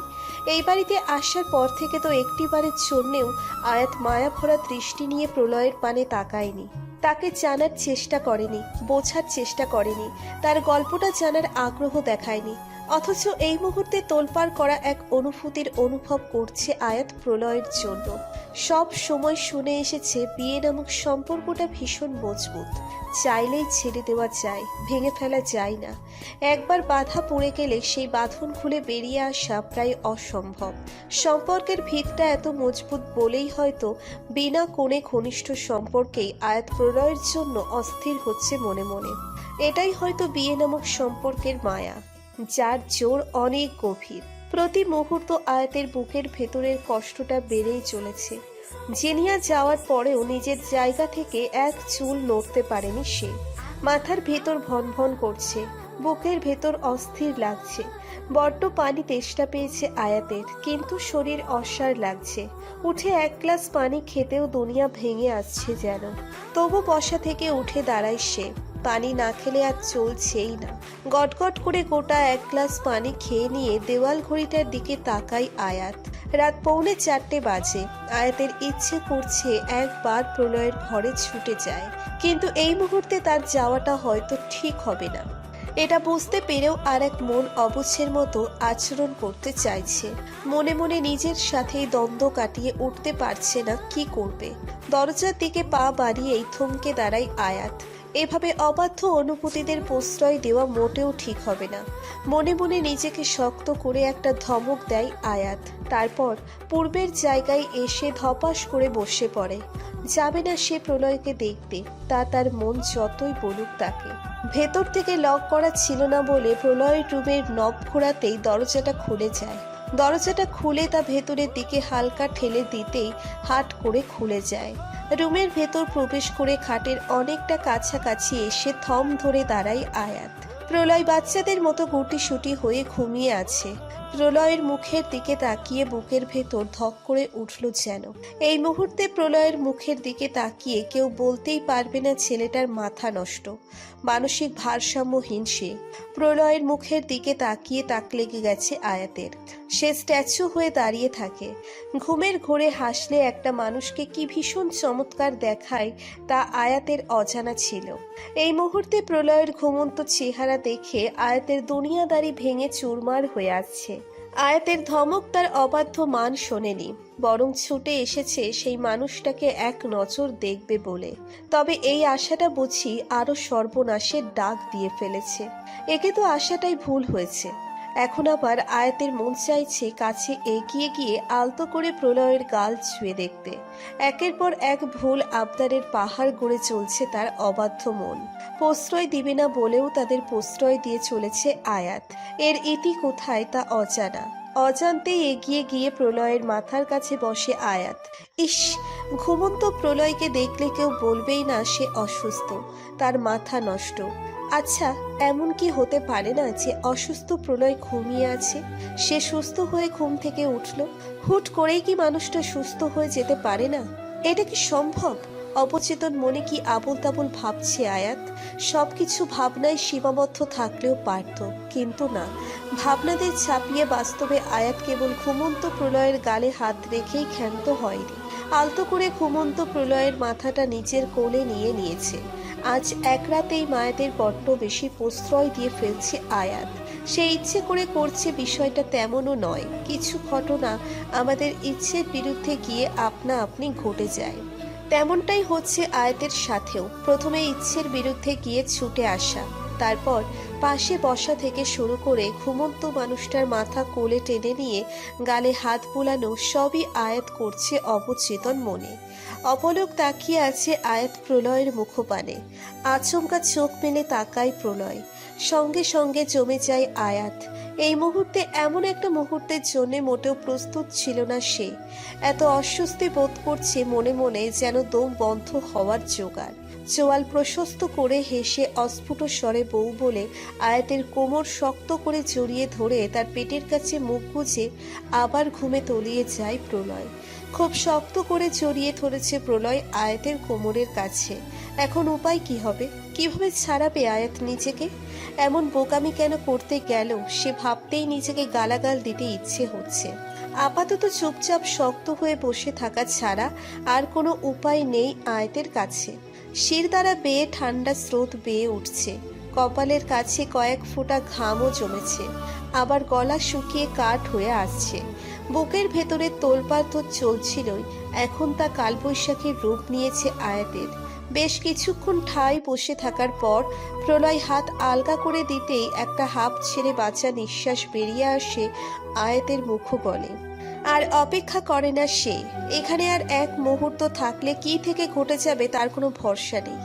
এই বাড়িতে আসার পর থেকে তো একটিবারের জন্যেও আয়াত মায়া ভরা দৃষ্টি নিয়ে প্রলয়ের পানে তাকায়নি, তাকে জানার চেষ্টা করেনি, বোঝার চেষ্টা করেনি, তার গল্পটা জানার আগ্রহ দেখায়নি। অথচ এই মুহূর্তে তোলপাড় করা এক অনুভূতির অনুভব করছে আয়াত প্রলয়ের জন্য। সব সময় শুনে এসেছে বিয়ে নামক সম্পর্কটা ভীষণ মজবুত, চাইলেই ছেড়ে দেওয়া যায়, ভেঙে ফেলা যায় না। একবার বাধা পড়ে গেলে সেই বাঁধন খুলে বেরিয়ে আসা প্রায় অসম্ভব। সম্পর্কের ভিতটা এত মজবুত বলেই হয়তো বিনা কোণে ঘনিষ্ঠ সম্পর্কেই আয়াত প্রলয়ের জন্য অস্থির হচ্ছে মনে মনে। এটাই হয়তো বিয়ে নামক সম্পর্কের মায়া, যার জোর অনেক গভীর। প্রতি মুহূর্ত আয়াতের বুকের ভেতরের কষ্টটা বেড়েই চলেছে। জিনিয়া যাওয়ার পরেও নিজের জায়গা থেকে এক চুল নড়তে পারেনি সে। মাথার ভেতর ভন ভন করছে, বুকের ভেতর অস্থির লাগছে। বড্ড পানি তেষ্টা পেয়েছে আয়াতের, কিন্তু শরীর অসাড় লাগছে। উঠে এক গ্লাস পানি খেতেও দুনিয়া ভেঙে আসছে যেন। তবু বসা থেকে উঠে দাঁড়ায় সে। পানি না খেলে আর চলছেই না। গটগট করে গোটা এক গ্লাস পানি খেয়ে নিয়ে দেওয়াল ঘড়িটার দিকে তাকাই আয়াত। রাত 3:45 বাজে। আয়াতের ইচ্ছে করছে একবার প্রলয়ের ঘরে ছুটে যায়, কিন্তু এই মুহূর্তে তার যাওয়াটা হয়তো ঠিক হবে না। এটা বুঝতে পেরেও আর এক মন অবুঝের মতো আচরণ করতে চাইছে। মনে মনে নিজের সাথেই দ্বন্দ্ব কাটিয়ে উঠতে পারছে না কি করবে। দরজার দিকে পা বাড়িয়েই থমকে দাঁড়ায় আয়াত। এভাবে অবাধ্য অনুভূতিদের প্রশ্রয় দেওয়া মোটেও ঠিক হবে না। মনে মনে নিজেকে শক্ত করে একটা ধমক দেয় আয়াত। তারপর পূর্বের জায়গায় এসে ধপাস করে বসে পড়ে। যাবে না সে প্রলয়কে দেখতে, তা তার মন যতই বলুক তাকে। ভেতর থেকে লক করা ছিল না বলে প্রলয়ের রুমের নব ঘোরাতেই দরজাটা খুলে যায়। দরজাটা খুলে তা ভেতরের দিকে হালকা ঠেলে দিতেই হাট করে খুলে যায়। রুমের ভেতর প্রবেশ করে খাটের অনেকটা কাছাকাছি এসে থম ধরে দাঁড়ায় আয়াত। প্রলয় বাচ্চাদের মতো গুটিসুটি হয়ে ঘুমিয়ে আছে। প্রলয়ের মুখের দিকে তাকিয়ে বুকের ভেতর ধক করে উঠল যেন। এই মুহূর্তে প্রলয়ের মুখের দিকে তাকিয়ে কেউ বলতেই পারবে না ছেলেটার মাথা নষ্ট, মানসিক ভারসাম্যহীন সে। প্রলয়ের মুখের দিকে তাকিয়ে তাক লেগে গেছে আয়াতের। সে স্ট্যাচু হয়ে দাঁড়িয়ে থাকে। ঘুমের ঘোরে হাসলে একটা মানুষকে কি ভীষণ চমৎকার দেখায় তা আয়াতের অজানা ছিল। এই মুহূর্তে প্রলয়ের ঘুমন্ত চেহারা দেখে আয়াতের দুনিয়াদারি ভেঙে চুরমার হয়ে আসছে। আয়াতের ধমক তার অবাধ্য মান শোনেনি, বরং ছুটে এসেছে সেই মানুষটাকে এক নজর দেখবে বলে। তবে এই আশাটা বুঝি আরো সর্বনাশের ডাক দিয়ে ফেলেছে। একে তো আশাটাই ভুল হয়েছে। এখন আবার আয়াতের মন চাইছে কাছে এগিয়ে গিয়ে আলতো করে প্রলয়ের গাল ছুঁয়ে দেখতে। একের পর এক ভুল আবদারের পাহাড় গড়ে চলছে তার অবাধ্য মন। প্রশ্রয় দিবে না বলেও তাদের প্রশ্রয় দিয়ে চলেছে আয়াত। এর ইতি কোথায় তা অজানা। অজান্তেই এগিয়ে গিয়ে প্রলয়ের মাথার কাছে বসে আয়াত। ইস, ঘুমন্ত প্রলয়কে দেখলে কেউ বলবেই না সে অসুস্থ, তার মাথা নষ্ট। আচ্ছা, এমন কি হতে পারে না যে অসুস্থ প্রলয় ঘুমিয়ে আছে, সে সুস্থ হয়ে ঘুম থেকে উঠল? হুট করেই কি মানুষটা সুস্থ হয়ে যেতে পারে না? এটা কি সম্ভব? অবচেতন মনে কি আবল তাবল ভাবছে আয়াত? সবকিছু ভাবনায় সীমাবদ্ধ থাকলেও পারত, কিন্তু না। ভাবনাদের ছাপিয়ে বাস্তবে আয়াত কেবল ঘুমন্ত প্রলয়ের গালে হাত রেখেই ক্ষান্ত হয়নি, আলতো করে ঘুমন্ত প্রলয়ের মাথাটা নিজের কোলে নিয়ে নিয়েছে। আজ এক রাতেই মায়াদের বড্ড বেশি প্রশ্রয় দিয়ে ফেলছে আয়াত। সে ইচ্ছে করে করছে বিষয়টা তেমনও নয়। কিছু ঘটনা আমাদের ইচ্ছের বিরুদ্ধে গিয়ে আপনা আপনি ঘটে যায়। তেমনটাই হচ্ছে আয়াতের সাথেও। প্রথমে ইচ্ছের বিরুদ্ধে গিয়ে ছুটে আসা, তারপর পাশে বসা থেকে শুরু করে ঘুমন্ত মানুষটার মাথা কোলে টেনে নিয়ে গালে হাত বুলানো, সবই আয়াত করছে অবচেতন মনে। অপলক তাকিয়ে আছে আয়াত প্রলয়ের মুখপানে। আচমকা চোখ মেলে তাকায় প্রলয়, সঙ্গে সঙ্গে জমে যায় আয়াত। এই মুহূর্তে এমন একটা মুহূর্তের জন্য মোটেও প্রস্তুত ছিল না সে। এত অস্বস্তি বোধ করছে মনে মনে, যেন দম বন্ধ হওয়ার জোগাড়। চোয়াল প্রশস্ত করে হেসে অস্ফুট স্বরে বউ বলে আয়াতের কোমর শক্ত করে জড়িয়ে ধরে তার পেটের কাছে মুখ গুজে আবার ঘুমে তলিয়ে যায় প্রলয়। খুব শক্ত করে জড়িয়ে ধরেছে প্রলয় আয়াতের কোমরের কাছে। এখন উপায় কি হবে? কিভাবে ছাড়াবে আয়াত নিজেকে? এমন বোকামি কেন করতে গেল সে ভাবতেই নিজেকে গালাগাল দিতে ইচ্ছে হচ্ছে। আপাতত চুপচাপ শক্ত হয়ে বসে থাকা ছাড়া আর কোনো উপায় নেই আয়াতের কাছে। শির দ্বারা বেয়ে ঠান্ডা স্রোত বেয়ে উঠছে, কপালের কাছে কয়েক ফোঁটা ঘামও জমেছে, আবার গলা শুকিয়ে কাঠ হয়ে আসছে। বুকের ভেতরে তোলপাড় তো চলছিলই, এখন তা কালবৈশাখীর রূপ নিয়েছে আয়াতের। বেশ কিছুক্ষণ ঠায় বসে থাকার পর প্রলয় হাত আলগা করে দিতেই একটা হাঁপ ছেড়ে বাঁচা নিঃশ্বাস বেরিয়ে আসে আয়াতের মুখগলে। আর অপেক্ষা করে না সে। এখানে আর এক মুহূর্ত থাকলে কি থেকে ঘটে যাবে তার কোনো ভরসা নেই।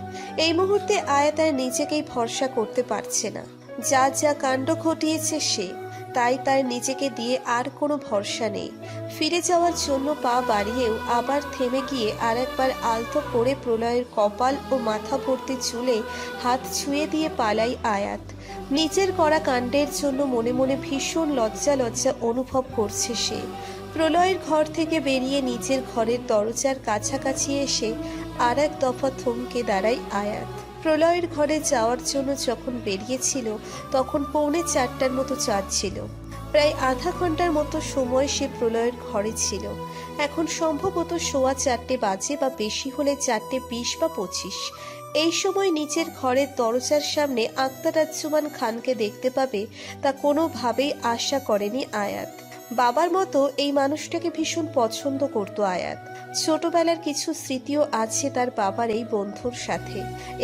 এই মুহূর্তে আয়াত আর নিজেকেই ভরসা করতে পারছে না। যা যা কাণ্ড ঘটিয়েছে সে, তাই তার নিজেকে দিয়ে আর কোনো ভরসা নেই। ফিরে যাওয়ার জন্য পা বাড়িয়েও আবার থেমে গিয়ে আর একবার আলতো করে প্রলয়ের কপাল ও মাথা ভর্তি চুলে হাত ছুঁয়ে দিয়ে পালাই আয়াত। নিজের করা কাণ্ডের জন্য মনে মনে ভীষণ লজ্জা লজ্জা অনুভব করছে সে। প্রলয়ের ঘর থেকে বেরিয়ে নিজের ঘরের দরজার কাছাকাছি এসে আর এক দফা থমকে দাঁড়ায় আয়াত। প্রলয়ের ঘরে যাওয়ার জন্য যখন বেরিয়েছিল তখন 3:45 মতো চাঁদ ছিল। প্রায় আধা ঘন্টার মতো সময় সে প্রলয়ের ঘরে ছিল। এখন সম্ভবত 4:15 বাজে, বা বেশি হলে 4:20 বা 25। এই সময় নিচের ঘরের দরজার সামনে আক্তারাজ্জুমান খানকে দেখতে পাবে তা কোনোভাবেই আশা করেনি আয়াত। বাবার মতো এই মানুষটাকে ভীষণ পছন্দ করত আয়াত। ছোটবেলার কিছু স্মৃতিও আছে তার বাবার এই বন্ধুর সাথে।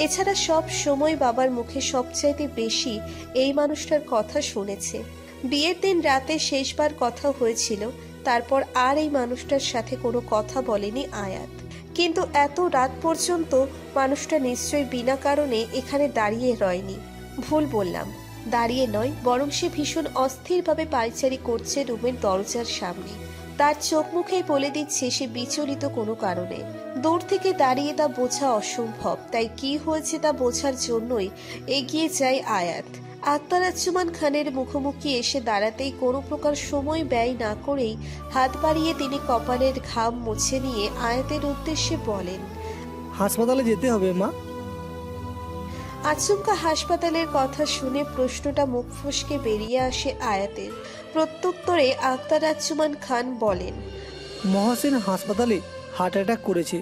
এছাড়া সব সময় বাবার মুখে সবচাইতে বেশি এই মানুষটার কথা শুনেছে। বিয়ের দিন রাতে শেষবার কথা হয়েছিল, তারপর আর এই মানুষটার সাথে কোনো কথা বলেনি আয়াত। কিন্তু এত রাত পর্যন্ত মানুষটা নিশ্চয়ই বিনা কারণে এখানে দাঁড়িয়ে রয়নি। ভুল বললাম, দাঁড়িয়ে নয়, বরং সে ভীষণ অস্থিরভাবে পায়চারি করছে রুমের দরজার সামনে। তার চোখ মুখেই বলে দিচ্ছে সে বিচলিত কোনো কারণে। দূর থেকে দাঁড়িয়ে তা বোঝা অসম্ভব, তাই কি হয়েছে তা বোঝার জন্যই এগিয়ে যায় আয়াত। আখতারুজ্জামান খানের মুখোমুখি এসে দাঁড়াতেই কোনো প্রকার সময় ব্যয় না করেই হাত বাড়িয়ে তিনি কপালের ঘাম মুছে নিয়ে আয়াতের উদ্দেশ্যে বলেন, হাসপাতালে যেতে হবে মা। আচমকা হাসপাতালের কথা শুনে প্রশ্নটা মুখ ফসকে বেরিয়ে আসে আয়াতের। প্রত্যুত্তরে আখতারুজ্জামান খান বলেন, মহসিন হাসপাতালে হার্ট অ্যাটাক করেছে।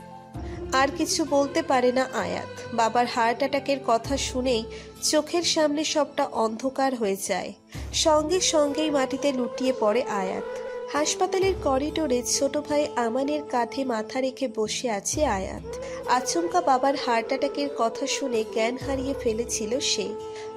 আর কিছু বলতে পারে না আয়াত। বাবার হার্ট অ্যাটাকের কথা শুনেই চোখের সামনে সবটা অন্ধকার হয়ে যায়। সঙ্গে সঙ্গেই মাটিতে লুটিয়ে পড়ে আয়াত। হাসপাতালের করিডোরে ছোট ভাই আমানের কাঁধে মাথা রেখে বসে আছে আয়াত। আচমকা বাবার হার্ট অ্যাটাকের কথা শুনে জ্ঞান হারিয়ে ফেলেছিল সে।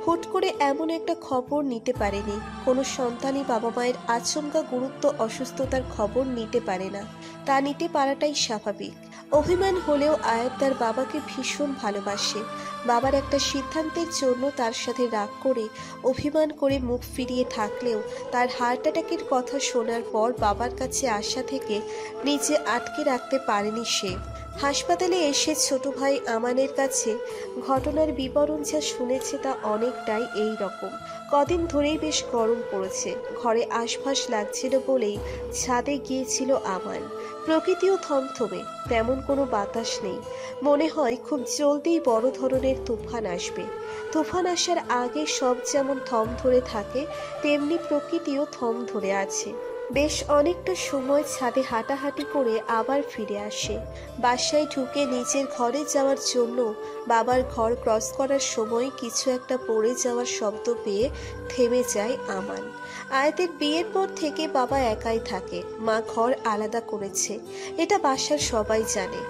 হুট করে এমন একটা খবর নিতে পারেনি। কোনো সন্তানই বাবা মায়ের আচমকা গুরুত্ব অসুস্থতার খবর নিতে পারে না, তা নিতে পারাটাই স্বাভাবিক। অভিমান হলেও আয়াত তার বাবাকে ভীষণ ভালোবাসে। বাবার একটা সিদ্ধান্তের জন্য তার সাথে রাগ করে অভিমান করে মুখ ফিরিয়ে থাকলেও তার হার্ট অ্যাটাকের কথা শোনার পর বাবার কাছে আসা থেকে নিজে আটকে রাখতে পারেনি সে। হাসপাতালে এসে ছোট ভাই আমানের কাছে ঘটনার বিবরণ যা শুনেছে তা অনেকটাই এই রকম। কদিন ধরেই বেশ গরম পড়েছে, ঘরে আশপাশ লাগছিল বলেই ছাদে গিয়েছিল আমান। প্রকৃতিও থমথমে, তেমন কোনো বাতাস নেই। মনে হয় খুব জলদিই বড় ধরনের তুফান আসবে। তুফান আসার আগে সব যেমন থম ধরে থাকে, তেমনি প্রকৃতিও থম ধরে আছে। বেশ অনেকটা সময় ছাদে হাঁটাহাঁটি করে আবার ফিরে আসে। বাসায় ঢুকে নিজের ঘরে যাওয়ার জন্য বাবার ঘর ক্রস করার সময় কিছু একটা পড়ে যাওয়ার শব্দ পেয়ে থেমে যায় আমান। আয়াতের বিয়ের পর থেকে বাবা একাই থাকে, মা ঘর আলাদা করেছে, এটা বাসার সবাই জানে।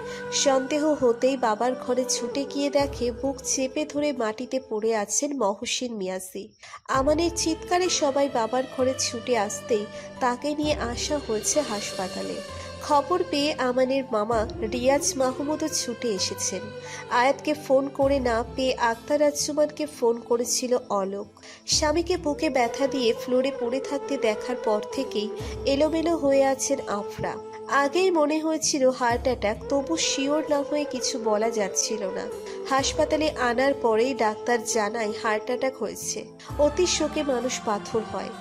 সন্দেহ হতেই বাবার ঘরে ছুটে গিয়ে দেখে বুক চেপে ধরে মাটিতে পড়ে আছেন মহসিন মিয়াজি। আমানের চিৎকারে সবাই বাবার ঘরে ছুটে আসতেই তাকে নিয়ে আসা হয়েছে হাসপাতালে। খবর পেয়ে আমানের মামা রিয়াজ মাহমুদও ছুটে এসেছেন। আয়াতকে ফোন করে না পেয়ে আখতারুজ্জামানকে ফোন করেছিল অলোক। স্বামীকে বুকে ব্যথা দিয়ে ফ্লোরে পড়ে থাকতে দেখার পর থেকেই এলোমেলো হয়ে আছেন আফরা। আগেই মনে হয়েছিল হার্ট অ্যাটাক, তবু শিওর না হয়ে কিছু বলা যাচ্ছিল না। হাসপাতালে আনার পরেই ডাক্তার জানায় হার্ট অ্যাটাক হয়েছে। অতি শোকে মানুষ পাথর হয়।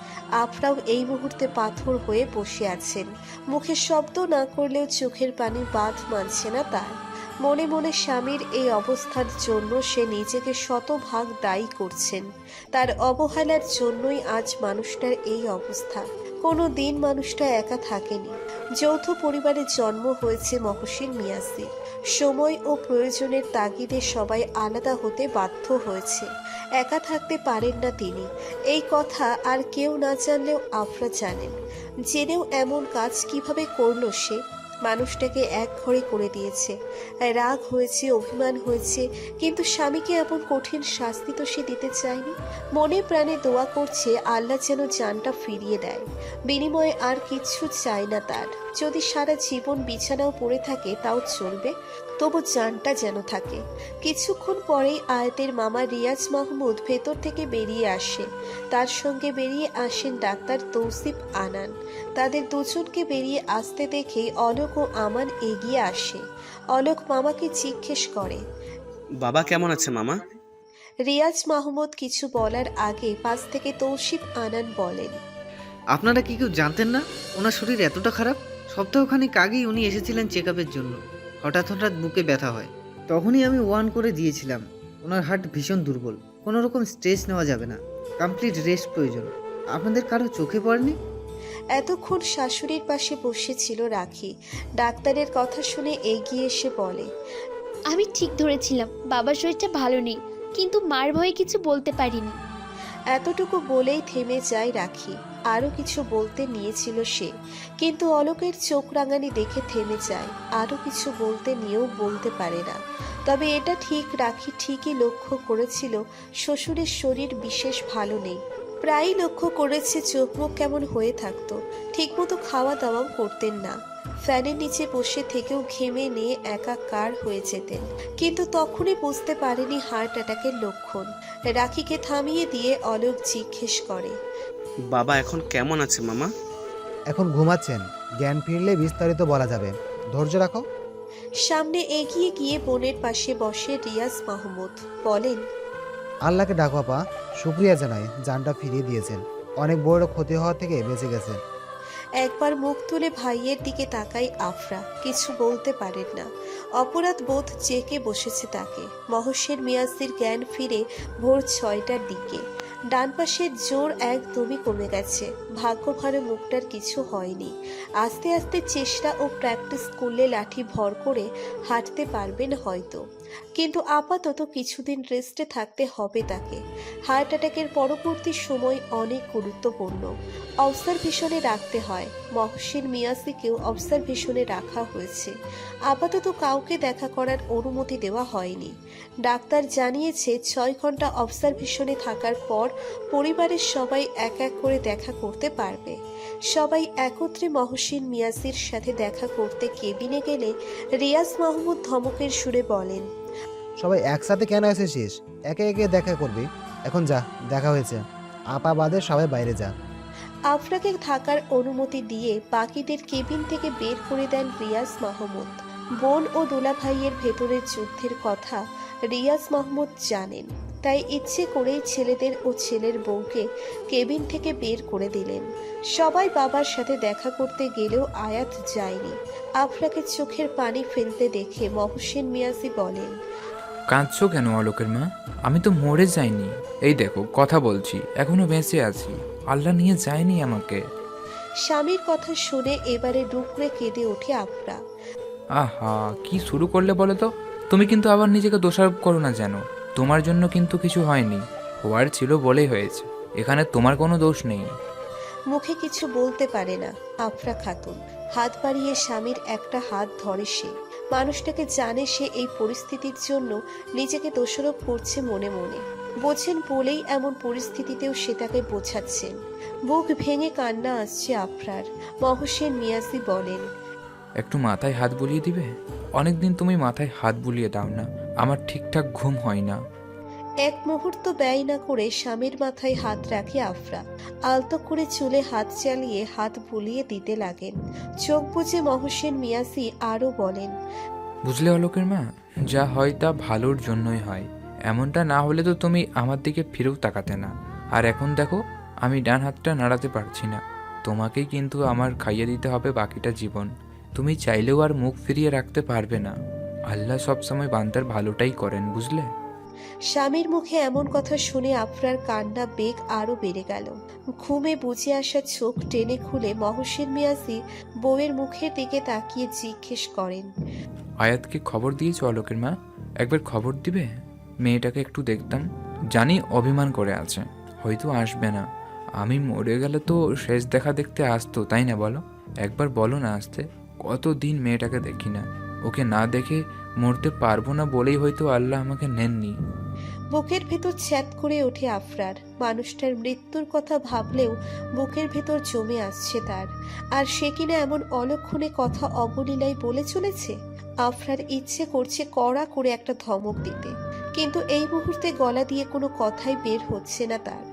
আফরাও এই মুহূর্তে পাথর হয়ে বসে আছেন। মুখে শব্দ না করলেও চোখের পানি বাঁধ মানছে না তার। মনে মনে স্বামীর এই অবস্থার জন্য সে নিজেকে শতভাগ দায়ী করছেন। তার অবহেলার জন্যই আজ মানুষটার এই অবস্থা। কোনো দিন মানুষটা একা থাকেনি। যৌথ পরিবারে জন্ম হয়েছে মহসিন মিয়াজির। সময় ও প্রয়োজনের তাগিদে সবাই আলাদা হতে বাধ্য হয়েছে। একা থাকতে পারেন না তিনি, এই কথা আর কেউ না জানলেও আফরা জানেন। জেনেও এমন কাজ কিভাবে করলো সে? মানুষটাকে এক ঘরে করে দিয়েছে। রাগ হয়েছে, অভিমান হয়েছে, কিন্তু স্বামীকে এমন কঠিন শাস্তি তো সে দিতে চায়নি। মনে প্রাণে দোয়া করছে আল্লাহ যেন জানটা ফিরিয়ে দেয়। বিনিময়ে আর কিচ্ছু চায় না তার। যদি সারা জীবন বিছানাও পড়ে থাকে তাও চলবে, তবু জানটা যেন থাকে। কিছুক্ষণ পরেই আয়াতের মামা রিয়াজ মাহমুদ ভেতর থেকে বেরিয়ে আসে। তার সঙ্গে বেরিয়ে আসেন ডাক্তার তৌসিফ আনান। তাদের দুজনকে বেরিয়ে আসতে দেখে অলোক ও আমান এগিয়ে আসে। অলোক মামাকে জিজ্ঞেস করে, বাবা কেমন আছে মামা? রিয়াজ মাহমুদ কিছু বলার আগে পাশ থেকে তৌসিফ আনান বলেন, আপনারা কি কেউ জানতেন না ওনার শরীর এতটা খারাপ? সপ্তাহখানেক আগেই উনি এসেছিলেন চেক আপের জন্য। হঠাৎ হঠাৎ বুকে ব্যথা হয়, তখনই আমি ওয়ার্ন করে দিয়েছিলাম ওনার হার্ট ভীষণ দুর্বল, কোনো রকম স্ট্রেস নেওয়া যাবে না, কমপ্লিট রেস্ট প্রয়োজন। আপনাদের কারো চোখে পড়েনি? এতক্ষণ শাশুড়ির পাশে বসেছিল রাখি। ডাক্তারের কথা শুনে এগিয়ে এসে বলে, আমি ঠিক ধরেছিলাম বাবার শরীরটা ভালো নেই, কিন্তু মার ভয়ে কিছু বলতে পারিনি। এতটুকু বলেই থেমে যায় রাখি। আরো কিছু বলতে নিয়েছিল সে, কিন্তু অলোকের চোখ রাঙানি দেখে থেমে যায়। আরো কিছু বলতে নিয়েও বলতে পারে না। তবে এটা ঠিক, রাখি ঠিকই লক্ষ্য করেছিল শ্বশুরের শরীর বিশেষ ভালো নেই। প্রায়ই লক্ষ্য করেছে চোখ মুখ কেমন হয়ে থাকতো, ঠিকমতো খাওয়া দাওয়াও করতেন না। ফ্যানের নিচে বসে থেকেও ঘেমে নিয়ে একাকার হয়ে যেতেন, কিন্তু তখনই বুঝতে পারেনি হার্ট অ্যাটাকের লক্ষণ। রাখিকে থামিয়ে দিয়ে অলোক জিজ্ঞেস করে, বাবা এখন কেমন আছে মামা? এখন ঘুমাচ্ছেন, জ্ঞান ফিরলে বিস্তারিত বলা যাবে, ধৈর্য রাখো। সামনে এগিয়ে গিয়ে বোনের পাশে বসে রিয়াজ মাহমুদ বলেন, আল্লাহকে ডাকো আপা, শুক্রিয়া জানাই জানটা ফিরিয়ে দিয়েছেন, অনেক বড় ক্ষতি হওয়া থেকে বেঁচে গেছেন। একবার মুখ তুলে ভাইয়ের দিকে তাকাই আফরা, কিছু বলতে পারেন না। অপরাধ বোধ চেকে বসেছে তাকে। মহসের মিয়াজির জ্ঞান ফিরে ভোর 6টার দিকে। ডান পাশের জোর একদমই কমে গেছে। ভাগ্য ভালো মুখটার কিছু হয়নি। আস্তে আস্তে চেষ্টা ও প্র্যাকটিস করলে লাঠি ভর করে হাঁটতে পারবেন হয়তো, কিন্তু আপাতত কিছুদিন রেস্টে থাকতে হবে তাকে। হার্ট অ্যাটাকের পরবর্তী সময় অনেক গুরুত্বপূর্ণ, অবজারভেশনে রাখতে হয়। মহসিন মিয়াজিকেও অবজারভেশনে রাখা হয়েছে। আপাতত কাউকে দেখা করার অনুমতি দেওয়া হয়নি। ডাক্তার জানিয়েছে 6 ঘন্টা অবজারভেশনে থাকার পর পরিবারের সবাই এক এক করে দেখা করতে পারবে। সবাই একত্রে মহসিন মিয়াজির সাথে দেখা করতে কেবিনে গেলে রিয়াজ মাহমুদ ধমকের সুরে বলেন, সবাই একসাথে কেন এসেছিস? একে একে দেখা করবি। এখন যা, দেখা হয়েছে, আপা বাদে সবাই বাইরে যা। আফরাকে থাকার অনুমতি দিয়ে বাকিদের কেবিন থেকে বের করে দেন রিয়াজ মাহমুদ। বোন ও দুলা ভাইয়ের ভেতরের যুদ্ধের কথা রিয়াজ মাহমুদ জানেন, তাই ইচ্ছে করেই ছেলেদের ও ছেলের বউকে কেবিন থেকে বের করে দিলেন। সবাই বাবার সাথে দেখা করতে গেলেও আয়াত যায়নি। আফরাকে চোখের পানি ফেলতে দেখে মহসিন মিয়াজি বলেন, কাঁদছো কেন অলোকের মা? আমি তো মরে যাইনি, এই দেখো কথা বলছি, এখনো বেঁচে আছি, আল্লাহ নিয়ে যায়নি আমাকে। স্বামীর কথা শুনে এবারে ডুকরে কেঁদে ওঠে আফরা। আহা, কি শুরু করলে বলো তো? তুমি কিন্তু আবার নিজেকে দোষারোপ করো না যেন। তোমার জন্য কিন্তু কিছু হয়নি, হওয়ার ছিল বলেই হয়েছে, এখানে তোমার কোনো দোষ নেই। মুখে কিছু বলতে পারে না আফরা খাতুন। হাত বাড়িয়ে স্বামীর একটা হাত ধরে সে। মানুষটাকে জানে সে এই পরিস্থিতির জন্য নিজেকে দোষারোপ করছে মনে মনে। বোঝেন বলেই এমন পরিস্থিতিতেও সে তাকে বোঝাচ্ছেন। বুক ভেঙে কান্না আসছে আফরার। মহসিন মিয়াজি বলেন, একটু মাথায় হাত বুলিয়ে দিবে? অনেকদিন তুমি মাথায় হাত বুলিয়ে দাও না, আমার ঠিকঠাক ঘুম হয় না। এক মুহূর্ত ব্যয় না করে স্বামীর মাথায় হাত রাখে আফরা। আলতো করে চুলে হাত চালিয়ে হাত বুলিয়ে দিতে লাগেন। চোখ বুজে মহসিন মিয়াজি আরও বলেন, বুঝলে অলোকের মা, যা হয় তা ভালোর জন্যই হয়। এমনটা না হলে তো তুমি আমার দিকে ফিরেও তাকাতে না। আর এখন দেখো, আমি ডান হাতটা নাড়াতে পারছি না। তোমাকেই কিন্তু আমার খাইয়ে দিতে হবে বাকিটা জীবন। তুমি চাইলেও আর মুখ ফিরিয়ে রাখতে পারবে না। আল্লাহ সবসময় বান্দার ভালোটাই করেন, বুঝলে? স্বামীর মুখে এমন কথা শুনে আফরার কান্না বেগ আরো বেড়ে গেল। ঘুমে বুঝে আসা চোখ টেনে খুলে মহসিন মিয়াজি বউয়ের মুখের দিকে তাকিয়ে জিজ্ঞেস করেন, আয়াতকে খবর দিয়েছ অলোকের মা? একবার খবর দিবে? মেয়েটাকে একটু দেখতাম। জানি অভিমান করে আছে, হয়তো আসবে না। আমি মরে গেলে তো শেষ দেখা দেখতে আসতো, তাই না বলো? একবার বলো না আসতে। কতদিন মেয়েটাকে দেখি না, ওকে না দেখে মরতে পারবো না বলেই হয়তো আল্লাহ আমাকে নেননি। বুকের ভেতর ছ্যাদ করে ওঠে আফরার। মানুষটার মৃত্যুর কথা ভাবলেও বুকের ভেতর জমে আসছে তার। আর সে কিনা এমন অলক্ষণে কথা অবলীলায় বলে চলেছে। আফরার ইচ্ছে করছে কড়া করে একটা ধমক দিতে, কিন্তু এই মুহূর্তে গলা দিয়ে কোনো কথাই বের হচ্ছে না তার।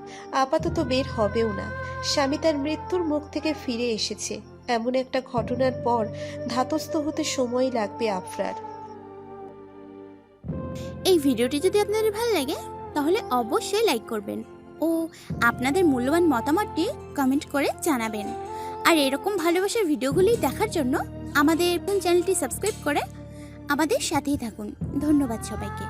আপাতত বের হবেও না। স্বামী তার মৃত্যুর মুখ থেকে ফিরে এসেছে, এমন একটা ঘটনার পর ধাতস্থ হতে সময় লাগবে আফরার। এই ভিডিওটি যদি আপনাদের ভালো লাগে তাহলে অবশ্যই লাইক করবেন ও আপনাদের মূল্যবান মতামতটি কমেন্ট করে জানাবেন। আর এরকম ভালোবাসার ভিডিওগুলি দেখার জন্য আমাদের চ্যানেলটি সাবস্ক্রাইব করে আমাদের সাথেই থাকুন। ধন্যবাদ সবাইকে।